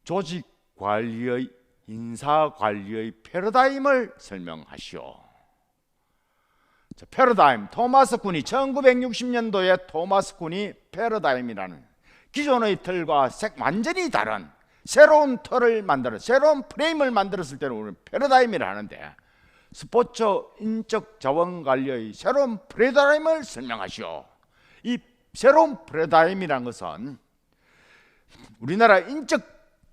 조직 관리의 인사 관리의 패러다임을 설명하시오. 패러다임, 토마스 쿤이 1960년도에 토마스 쿤이 패러다임이라는 기존의 틀과 완전히 다른 새로운 틀을 새로운 프레임을 만들었을 때는 우리는 패러다임이라 하는데 스포츠 인적 자원 관리의 새로운 패러다임을 설명하시오. 이 새로운 패러다임이라는 것은 우리나라 인적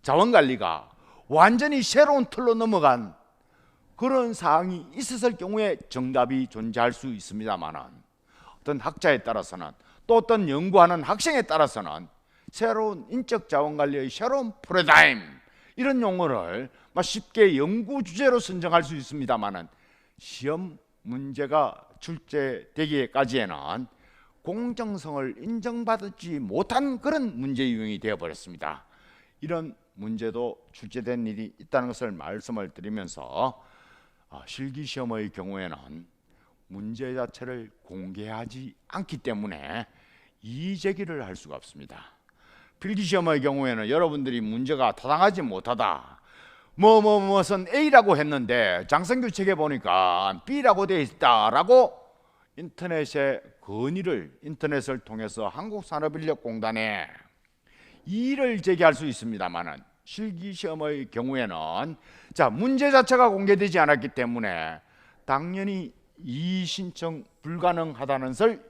자원 관리가 완전히 새로운 틀로 넘어간 그런 사항이 있었을 경우에 정답이 존재할 수 있습니다만 어떤 학자에 따라서는 또 어떤 연구하는 학생에 따라서는 새로운 인적 자원 관리의 새로운 패러다임 이런 용어를 쉽게 연구 주제로 선정할 수 있습니다만 시험 문제가 출제되기까지에는 공정성을 인정받지 못한 그런 문제 유형이 되어버렸습니다. 이런 문제도 출제된 일이 있다는 것을 말씀을 드리면서 실기시험의 경우에는 문제 자체를 공개하지 않기 때문에 이의제기를 할 수가 없습니다. 필기시험의 경우에는 여러분들이 문제가 타당하지 못하다 무엇은 A라고 했는데 장성규 책에 보니까 B라고 되어 있다라고 인터넷을 통해서 한국산업인력공단에 이의를 제기할 수 있습니다만은 실기시험의 경우에는 문제 자체가 공개되지 않았기 때문에 당연히 이의 신청 불가능하다는 것을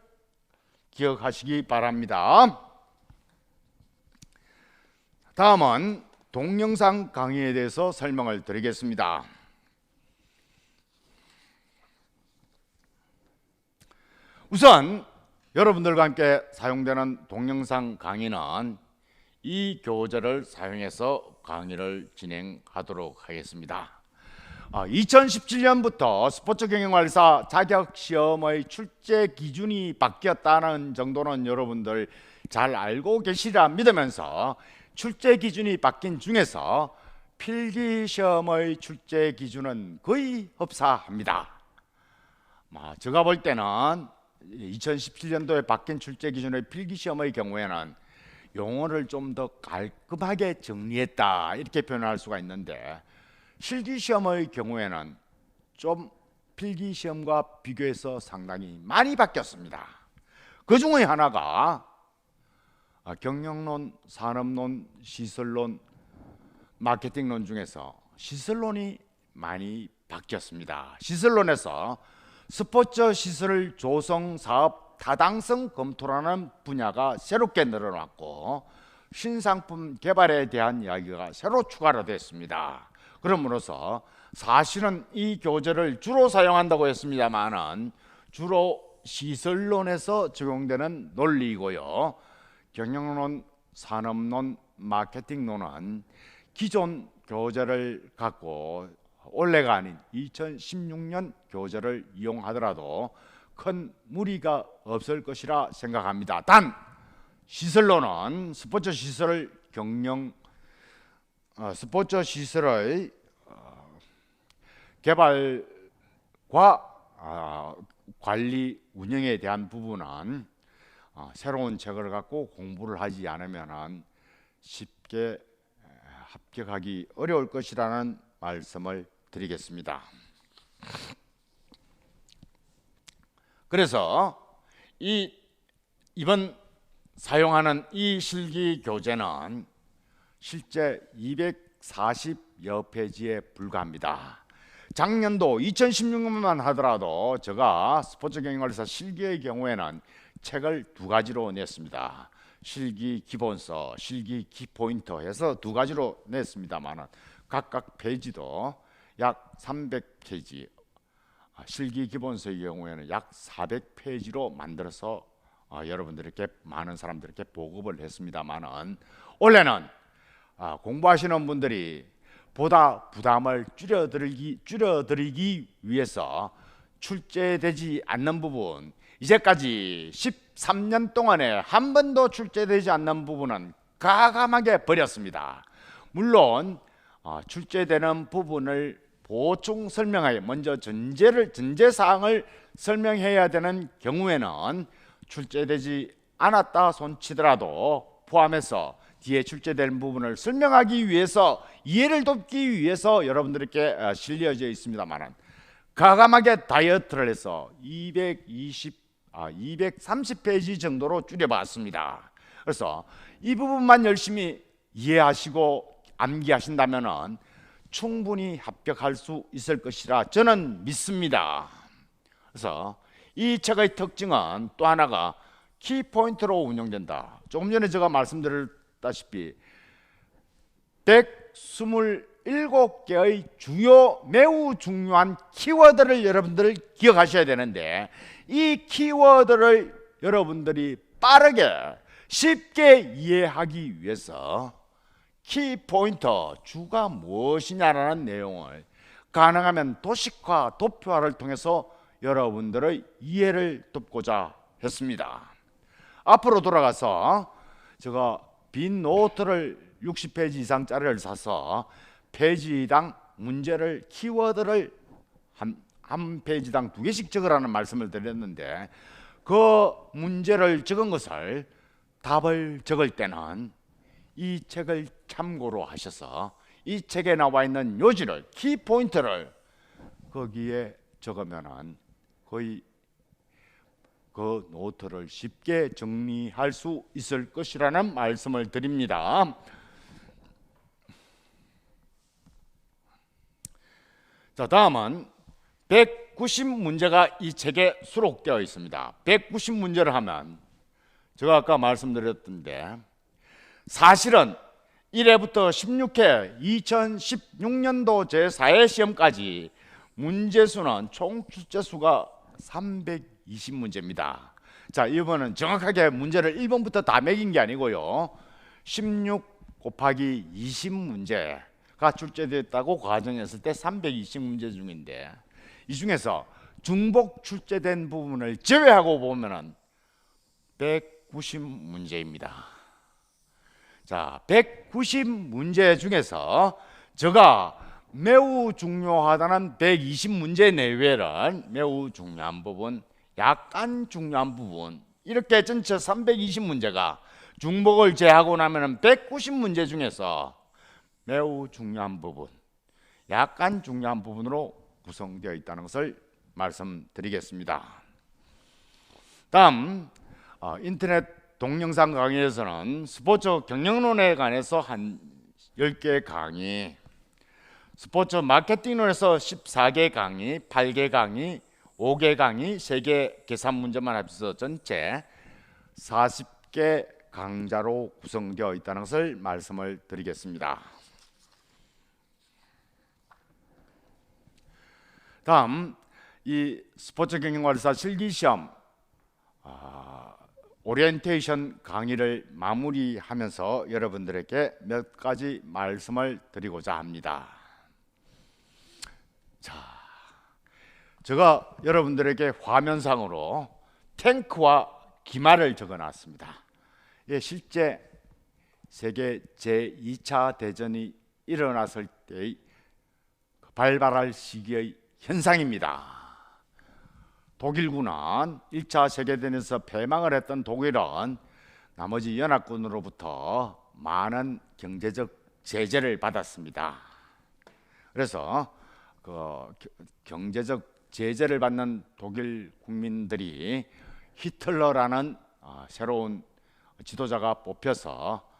기억하시기 바랍니다. 다음은 동영상 강의에 대해서 설명을 드리겠습니다. 우선 여러분들과 함께 사용되는 동영상 강의는 이 교재를 사용해서 강의를 진행하도록 하겠습니다. 2017년부터 스포츠 경영관리사 자격시험의 출제 기준이 바뀌었다는 정도는 여러분들 잘 알고 계시리라 믿으면서 출제 기준이 바뀐 중에서 필기시험의 출제 기준은 거의 흡사합니다. 제가 볼 때는 2017년도에 바뀐 출제 기준의 필기시험의 경우에는 용어를 좀 더 깔끔하게 정리했다 이렇게 표현할 수가 있는데 실기시험의 경우에는 좀 필기시험과 비교해서 상당히 많이 바뀌었습니다. 그 중에 하나가 경영론, 산업론, 시설론, 마케팅론 중에서 시설론이 많이 바뀌었습니다. 시설론에서 스포츠 시설 조성 사업 타당성 검토라는 분야가 새롭게 늘어났고 신상품 개발에 대한 이야기가 새로 추가로 됐습니다. 그러므로서 사실은 이 교재를 주로 사용한다고 했습니다만은 주로 시설론에서 적용되는 논리이고요. 경영론, 산업론, 마케팅론은 기존 교재를 갖고 올해가 아닌 2016년 교재를 이용하더라도 큰 무리가 없을 것이라 생각합니다. 단 시설론은 스포츠 시설의 개발과 관리 운영에 대한 부분은 새로운 책을 갖고 공부를 하지 않으면 쉽게 합격하기 어려울 것이라는 말씀을 드리겠습니다. 그래서 이번 사용하는 이 실기 교재는 실제 240여 페이지에 불과합니다. 작년도 2016년만 하더라도 제가 스포츠 경영관리사 실기의 경우에는 책을 두 가지로 냈습니다. 실기 기본서, 실기 키포인터 해서 두 가지로 냈습니다만 각각 페이지도 약 300페이지, 실기 기본서의 경우에는 약 400페이지로 만들어서 여러분들에게, 많은 사람들에게 보급을 했습니다만은 올해는 공부하시는 분들이 보다 부담을 줄여드리기 위해서 출제되지 않는 부분, 이제까지 13년 동안에 한 번도 출제되지 않는 부분은 과감하게 버렸습니다. 물론 출제되는 부분을 보충 설명하여 먼저 전제사항을 설명해야 되는 경우에는 출제되지 않았다 손치더라도 포함해서 뒤에 출제된 부분을 설명하기 위해서, 이해를 돕기 위해서 여러분들께 실려져 있습니다만 과감하게 다이어트를 해서 230페이지 정도로 줄여봤습니다. 그래서 이 부분만 열심히 이해하시고 암기하신다면 충분히 합격할 수 있을 것이라 저는 믿습니다. 그래서 이 책의 특징은 또 하나가 키포인트로 운영된다. 조금 전에 제가 말씀드렸다시피 127개의 매우 중요한 키워드를 여러분들 기억하셔야 되는데, 이 키워드를 여러분들이 빠르게 쉽게 이해하기 위해서 키포인터, 주가 무엇이냐라는 내용을 가능하면 도식화, 도표화를 통해서 여러분들의 이해를 돕고자 했습니다. 앞으로 돌아가서 제가 빈 노트를 60페이지 이상짜리를 사서 페이지당 문제를, 키워드를 한 페이지당 2개씩 적으라는 말씀을 드렸는데, 그 문제를 적은 것을, 답을 적을 때는 이 책을 참고로 하셔서 이 책에 나와 있는 요지를, 키포인트를 거기에 적으면은 거의 그 노트를 쉽게 정리할 수 있을 것이라는 말씀을 드립니다. 자, 다음은 190문제가 이 책에 수록되어 있습니다. 190문제를 하면 제가 아까 말씀드렸던데, 사실은 1회부터 16회 2016년도 제4회 시험까지 문제수는 총 출제수가 320문제입니다. 자, 이번은 정확하게 문제를 1번부터 다 매긴 게 아니고요, 16 곱하기 20문제가 출제됐다고 가정했을 때 320문제 중인데, 이 중에서 중복 출제된 부분을 제외하고 보면은 190문제입니다. 자, 190문제 중에서 제가 매우 중요하다는 120문제 내외는 매우 중요한 부분, 약간 중요한 부분, 이렇게 전체 320문제가 중복을 제하고 나면 190문제 중에서 매우 중요한 부분, 약간 중요한 부분으로 구성되어 있다는 것을 말씀드리겠습니다. 다음, 인터넷 동영상 강의에서는 스포츠 경영론에 관해서 한 10개 강의, 스포츠 마케팅론에서 14개 강의, 8개 강의, 5개 강의, 3개 계산 문제만 합해서 전체 40개 강좌로 구성되어 있다는 것을 말씀을 드리겠습니다. 다음, 이 스포츠 경영관리사 실기시험 오리엔테이션 강의를 마무리하면서 여러분들에게 몇 가지 말씀을 드리고자 합니다. 자, 제가 여러분들에게 화면상으로 탱크와 기마를 적어놨습니다. 예, 실제 세계 제2차 대전이 일어났을 때의 발발할 시기의 현상입니다. 독일군은 1차 세계대전에서 패망을 했던 독일은 나머지 연합군으로부터 많은 경제적 제재를 받았습니다. 그래서 경제적 제재를 받는 독일 국민들이 히틀러라는 새로운 지도자가 뽑혀서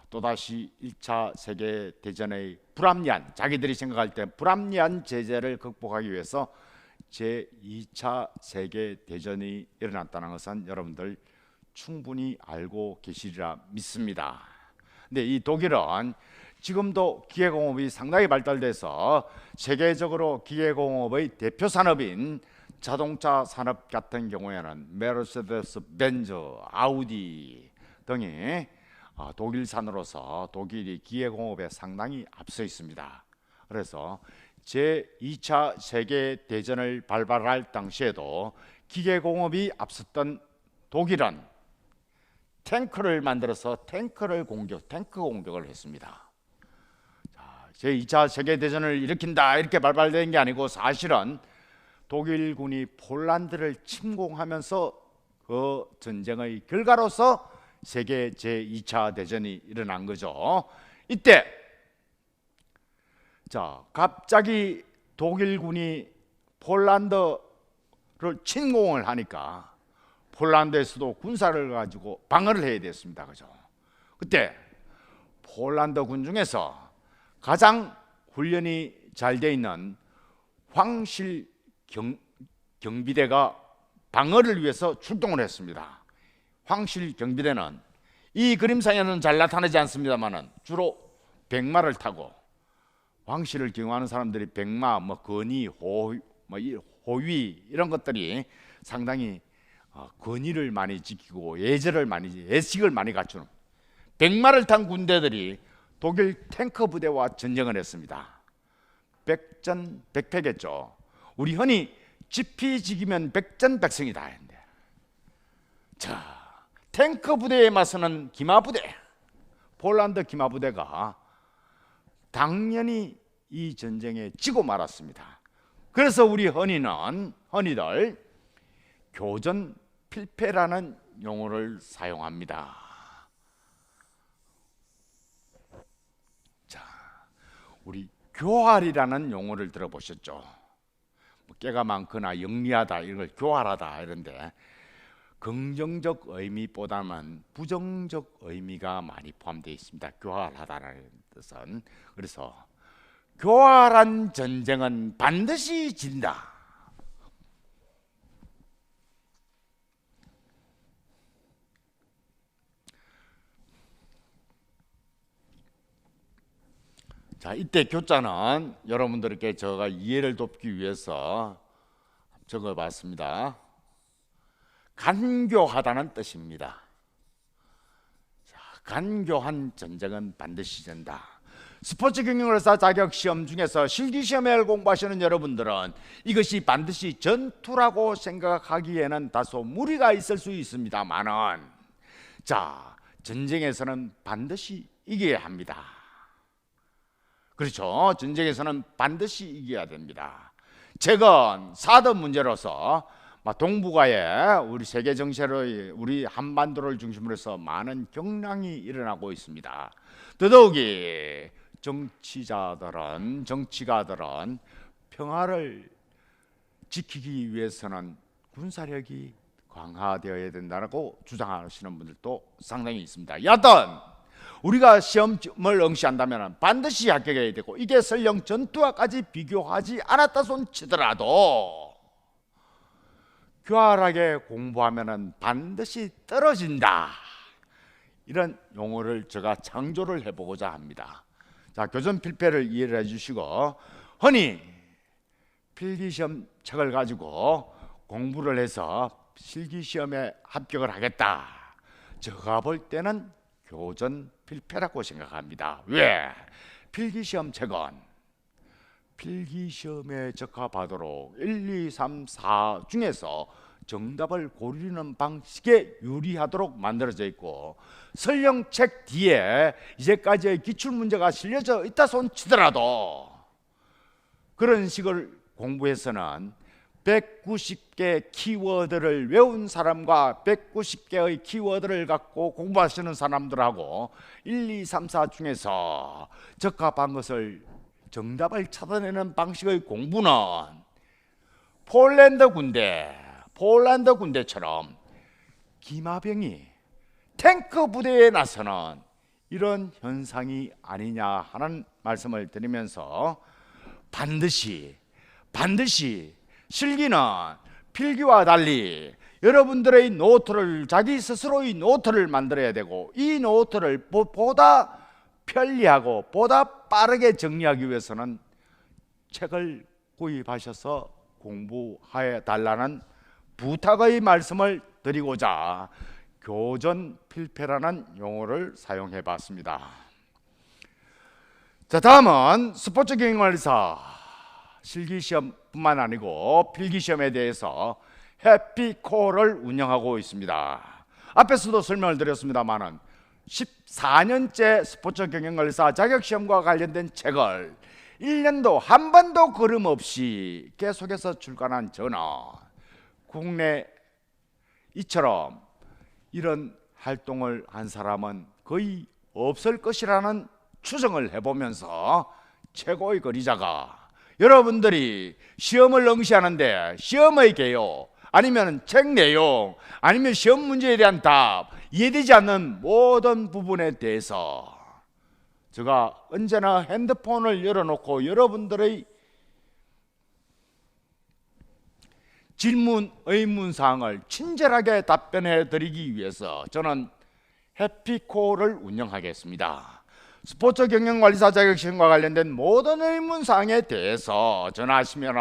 또다시 1차 세계대전의 불합리한, 자기들이 생각할 때 불합리한 제재를 극복하기 위해서 제2차 세계대전이 일어났다는 것은 여러분들 충분히 알고 계시리라 믿습니다. 근데 이 독일은 지금도 기계공업이 상당히 발달돼서 세계적으로 기계공업의 대표 산업인 자동차 산업 같은 경우에는 메르세데스 벤츠, 아우디 등이 독일산으로서 독일이 기계공업에 상당히 앞서 있습니다. 그래서 제2차 세계대전을 발발할 당시에도 기계공업이 앞섰던 독일은 탱크를 만들어서 탱크 공격을 했습니다. 제2차 세계대전을 일으킨다 이렇게 발발된 게 아니고 사실은 독일군이 폴란드를 침공하면서 그 전쟁의 결과로서 세계 제2차 대전이 일어난 거죠. 이때 갑자기 독일군이 폴란드를 침공을 하니까 폴란드에서도 군사를 가지고 방어를 해야 됐습니다. 그죠? 그때 폴란드 군 중에서 가장 훈련이 잘 돼 있는 황실 경비대가 방어를 위해서 출동을 했습니다. 황실 경비대는 이 그림상에는 잘 나타나지 않습니다만은 주로 백마를 타고, 황실을 경유하는 사람들이 백마, 건의, 호위 이런 것들이 상당히 권위를 많이 지키고 예식을 많이 갖추는 백마를 탄 군대들이 독일 탱크 부대와 전쟁을 했습니다. 백전백패겠죠. 우리 흔히 지피지기면 백전백승이다 했는데, 탱크 부대에 맞서는 기마부대, 폴란드 기마부대가 당연히 이 전쟁에 지고 말았습니다. 그래서 우리 흔히들 교전 필패라는 용어를 사용합니다. 우리 교활이라는 용어를 들어보셨죠? 깨가 많거나 영리하다 이런 걸 교활하다 이런데, 긍정적 의미보다는 부정적 의미가 많이 포함되어 있습니다. 교활하다는 뜻은. 그래서 교활한 전쟁은 반드시 진다. 이때 교자는 여러분들께 제가 이해를 돕기 위해서 적어봤습니다. 간교하다는 뜻입니다. 간교한 전쟁은 반드시 진다. 스포츠 경영을사 자격 시험 중에서 실기시험을 공부하시는 여러분들은 이것이 반드시 전투라고 생각하기에는 다소 무리가 있을 수 있습니다만은, 전쟁에서는 반드시 이겨야 합니다. 그렇죠? 전쟁에서는 반드시 이겨야 됩니다. 최근 4드 문제로서 동북아에 우리 세계 정세로 우리 한반도를 중심으로 해서 많은 경랑이 일어나고 있습니다. 더더욱이 정치가들은 평화를 지키기 위해서는 군사력이 강화되어야 된다고 주장하시는 분들도 상당히 있습니다. 여하튼 우리가 시험을 응시한다면 반드시 합격해야 되고, 이게 설령 전투와까지 비교하지 않았다 손 치더라도 교활하게 공부하면 반드시 떨어진다. 이런 용어를 제가 창조를 해보고자 합니다. 교전 필패를 이해를 해주시고, 흔히 필기시험 책을 가지고 공부를 해서 실기시험에 합격을 하겠다, 제가 볼 때는 교전 필패라고 생각합니다. 왜? 필기시험 책은 필기시험에 적합하도록 1, 2, 3, 4 중에서 정답을 고르는 방식에 유리하도록 만들어져 있고, 설령 책 뒤에 이제까지의 기출문제가 실려져 있다 손 치더라도 그런 식을 공부해서는 190개 키워드를 외운 사람과 190개의 키워드를 갖고 공부하시는 사람들하고 1, 2, 3, 4 중에서 적합한 것을 정답을 찾아내는 방식의 공부는 폴란드 군대처럼 기마병이 탱크 부대에 나서는 이런 현상이 아니냐 하는 말씀을 드리면서 반드시 실기는 필기와 달리 여러분들의 노트를 자기 스스로의 노트를 만들어야 되고 이 노트를 보다 편리하고 보다 빠르게 정리하기 위해서는 책을 구입하셔서 공부해 달라는 부탁의 말씀을 드리고자 교전 필패라는 용어를 사용해 봤습니다. 자, 다음은 스포츠 경영관리사 실기시험뿐만 아니고 필기시험에 대해서 해피콜을 운영하고 있습니다. 앞에서도 설명을 드렸습니다만은 14년째 스포츠 경영관리사 자격시험과 관련된 책을 1년도 한 번도 걸음 없이 계속해서 출간한 저는 국내 이처럼 이런 활동을 한 사람은 거의 없을 것이라는 추정을 해보면서 최고의 거리자가 여러분들이 시험을 응시하는데 시험의 개요 아니면 책 내용 아니면 시험 문제에 대한 답 이해되지 않는 모든 부분에 대해서 제가 언제나 핸드폰을 열어놓고 여러분들의 질문, 의문사항을 친절하게 답변해 드리기 위해서 저는 해피콜을 운영하겠습니다. 스포츠 경영관리사 자격시험과 관련된 모든 의문사항에 대해서 전화하시면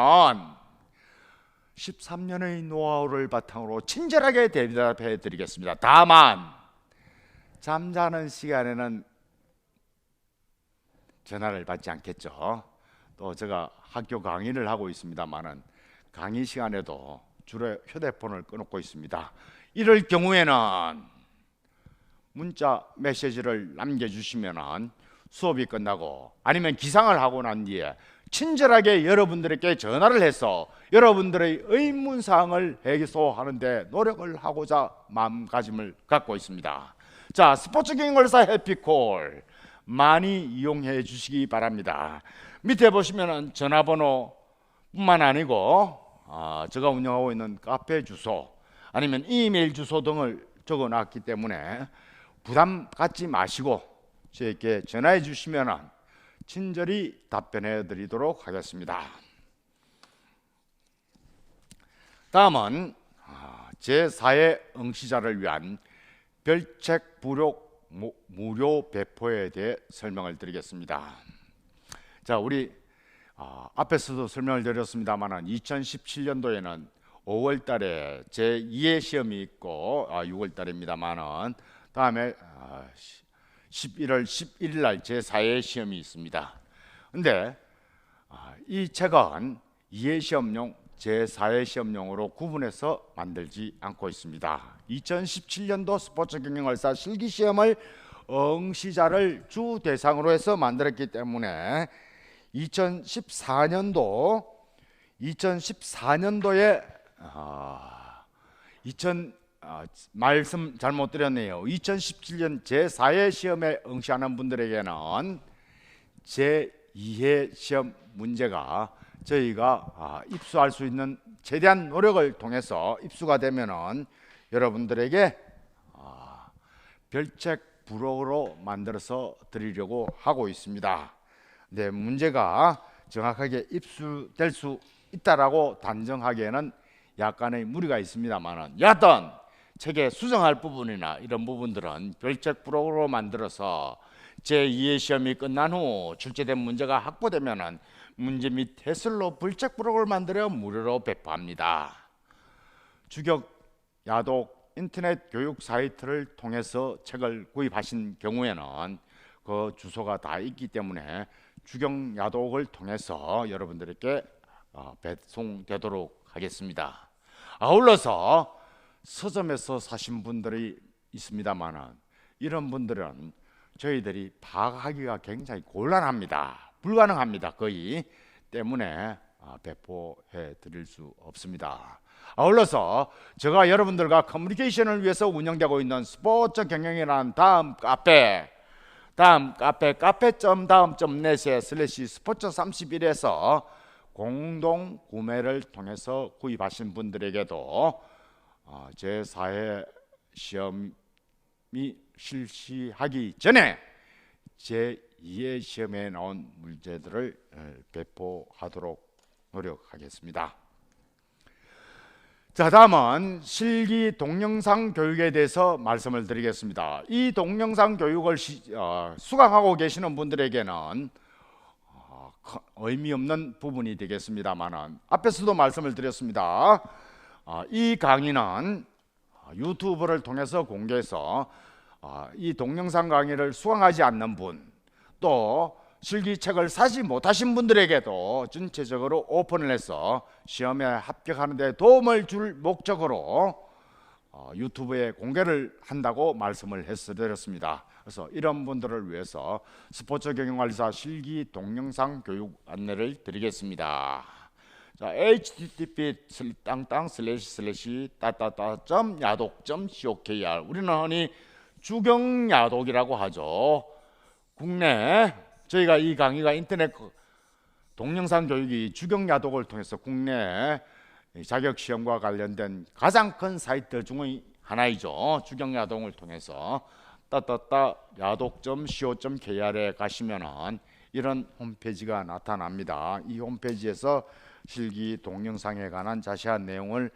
13년의 노하우를 바탕으로 친절하게 대답해 드리겠습니다. 다만 잠자는 시간에는 전화를 받지 않겠죠. 또 제가 학교 강의를 하고 있습니다만은 강의 시간에도 주로 휴대폰을 꺼놓고 있습니다. 이럴 경우에는 문자 메시지를 남겨주시면 수업이 끝나고 아니면 기상을 하고 난 뒤에 친절하게 여러분들에게 전화를 해서 여러분들의 의문사항을 해소하는 데 노력을 하고자 마음가짐을 갖고 있습니다. 자, 스포츠 경영관리사 해피콜 많이 이용해 주시기 바랍니다. 밑에 보시면 전화번호 뿐만 아니고 제가 운영하고 있는 카페 주소 아니면 이메일 주소 등을 적어놨기 때문에 부담 갖지 마시고 저에게 전화해 주시면 친절히 답변해 드리도록 하겠습니다. 다음은 제4회 응시자를 위한 별책 부록 무료 배포에 대해 설명을 드리겠습니다. 자, 우리 앞에서도 설명을 드렸습니다만 2017년도에는 5월 달에 제2회 시험이 있고 6월 달입니다만 다음에 11월 11일 날 제4회 시험이 있습니다. 근데 이 책은 2회 시험용 제4회 시험용으로 구분해서 만들지 않고 있습니다. 2017년도 스포츠 경영관리사 실기시험을 응시자를 주 대상으로 해서 만들었기 때문에 2014년도에 말씀 잘못 드렸네요. 2017년 제4회 시험에 응시하는 분들에게는 제2회 시험 문제가 저희가 입수할 수 있는 최대한 노력을 통해서 입수가 되면은 여러분들에게 별책 부록으로 만들어서 드리려고 하고 있습니다. 네, 문제가 정확하게 입수될 수 있다라고 단정하기에는 약간의 무리가 있습니다만은 여하튼 책에 수정할 부분이나 이런 부분들은 별책 부록으로 만들어서 제2회 시험이 끝난 후 출제된 문제가 확보되면은 문제 및 해설로 별책 부록을 만들어 무료로 배포합니다. 주격 야독 인터넷 교육 사이트를 통해서 책을 구입하신 경우에는 그 주소가 다 있기 때문에 주격 야독을 통해서 여러분들에게 배송되도록 하겠습니다. 아울러서 서점에서 사신 분들이 있습니다만 이런 분들은 저희들이 파악하기가 굉장히 곤란합니다. 불가능합니다. 거의 때문에 배포해 드릴 수 없습니다. 아울러서 제가 여러분들과 커뮤니케이션을 위해서 운영되고 있는 스포츠 경영이라는 다음 카페 카페.다음.net에/스포츠 31에서 공동 구매를 통해서 구입하신 분들에게도 제4회 시험이 실시하기 전에 제2의 시험에 나온 문제들을 배포하도록 노력하겠습니다. 자, 다음은 실기 동영상 교육에 대해서 말씀을 드리겠습니다. 이 동영상 교육을 수강하고 계시는 분들에게는 의미 없는 부분이 되겠습니다만, 앞에서도 말씀을 드렸습니다. 이 강의는 유튜브를 통해서 공개해서 이 동영상 강의를 수강하지 않는 분, 또 실기책을 사지 못하신 분들에게도 전체적으로 오픈을 해서 시험에 합격하는 데 도움을 줄 목적으로 유튜브에 공개를 한다고 말씀을 해드렸습니다. 그래서 이런 분들을 위해서 스포츠 경영관리사 실기 동영상 교육 안내를 드리겠습니다. 자, http://야독.co.kr, 우리는 흔히 주경야독이라고 하죠. 국내 저희가 이 강의가 인터넷 동영상 교육이 주경야독을 통해서 국내 자격시험과 관련된 가장 큰 사이트 중의 하나이죠. 주경야독을 통해서 야독.co.kr에 가시면은 이런 홈페이지가 나타납니다. 이 홈페이지에서 실기 동영상에 관한 자세한 내용을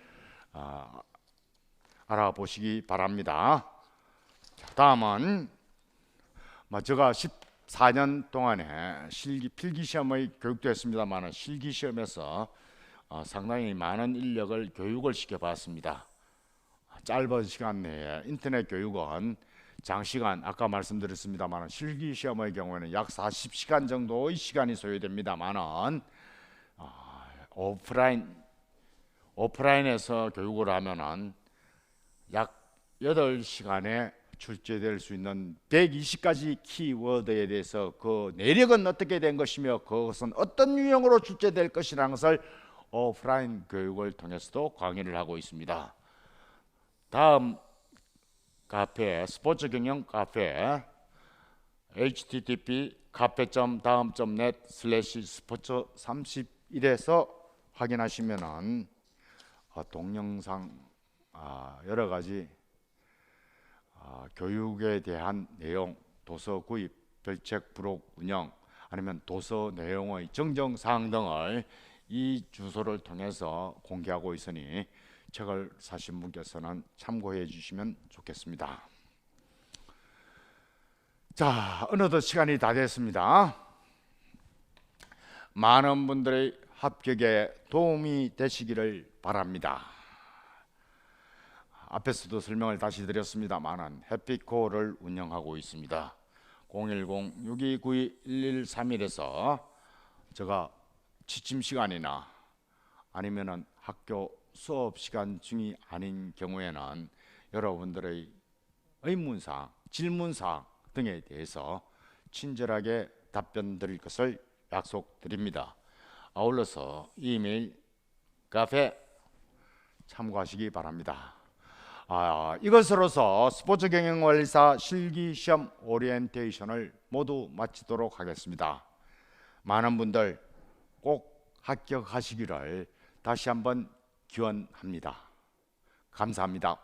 알아보시기 바랍니다. 다음은 제가 14년 동안에 필기시험의 교육도 했습니다만 실기시험에서 상당히 많은 인력을 교육을 시켜봤습니다. 짧은 시간 내에 인터넷 교육은 장시간, 아까 말씀드렸습니다만 실기시험의 경우에는 약 40시간 정도의 시간이 소요됩니다만 오프라인에서 교육을 하면은 약 8시간에 출제될 수 있는 120가지 키워드에 대해서 그 내력은 어떻게 된 것이며 그것은 어떤 유형으로 출제될 것이라는 것을 오프라인 교육을 통해서도 강의를 하고 있습니다. 다음 카페, 스포츠 경영 카페, http 카페.다음.net/스포츠 31에서 확인하시면은 동영상 여러 가지 교육에 대한 내용, 도서 구입, 별책 부록 운영, 아니면 도서 내용의 정정사항 등을 이 주소를 통해서 공개하고 있으니 책을 사신 분께서는 참고해 주시면 좋겠습니다. 자, 어느덧 시간이 다 됐습니다. 많은 분들의 합격에 도움이 되시기를 바랍니다. 앞에서도 설명을 다시 드렸습니다만 해피콜을 운영하고 있습니다. 010-6292-1131에서 제가 취침 시간이나 아니면은 학교 수업 시간 중이 아닌 경우에는 여러분들의 의문사항, 질문사항 등에 대해서 친절하게 답변 드릴 것을 약속드립니다. 아울러서 이메일, 카페 참고하시기 바랍니다. 이것으로서 스포츠 경영관리사 실기시험 오리엔테이션을 모두 마치도록 하겠습니다. 많은 분들 꼭 합격하시기를 다시 한번 기원합니다. 감사합니다.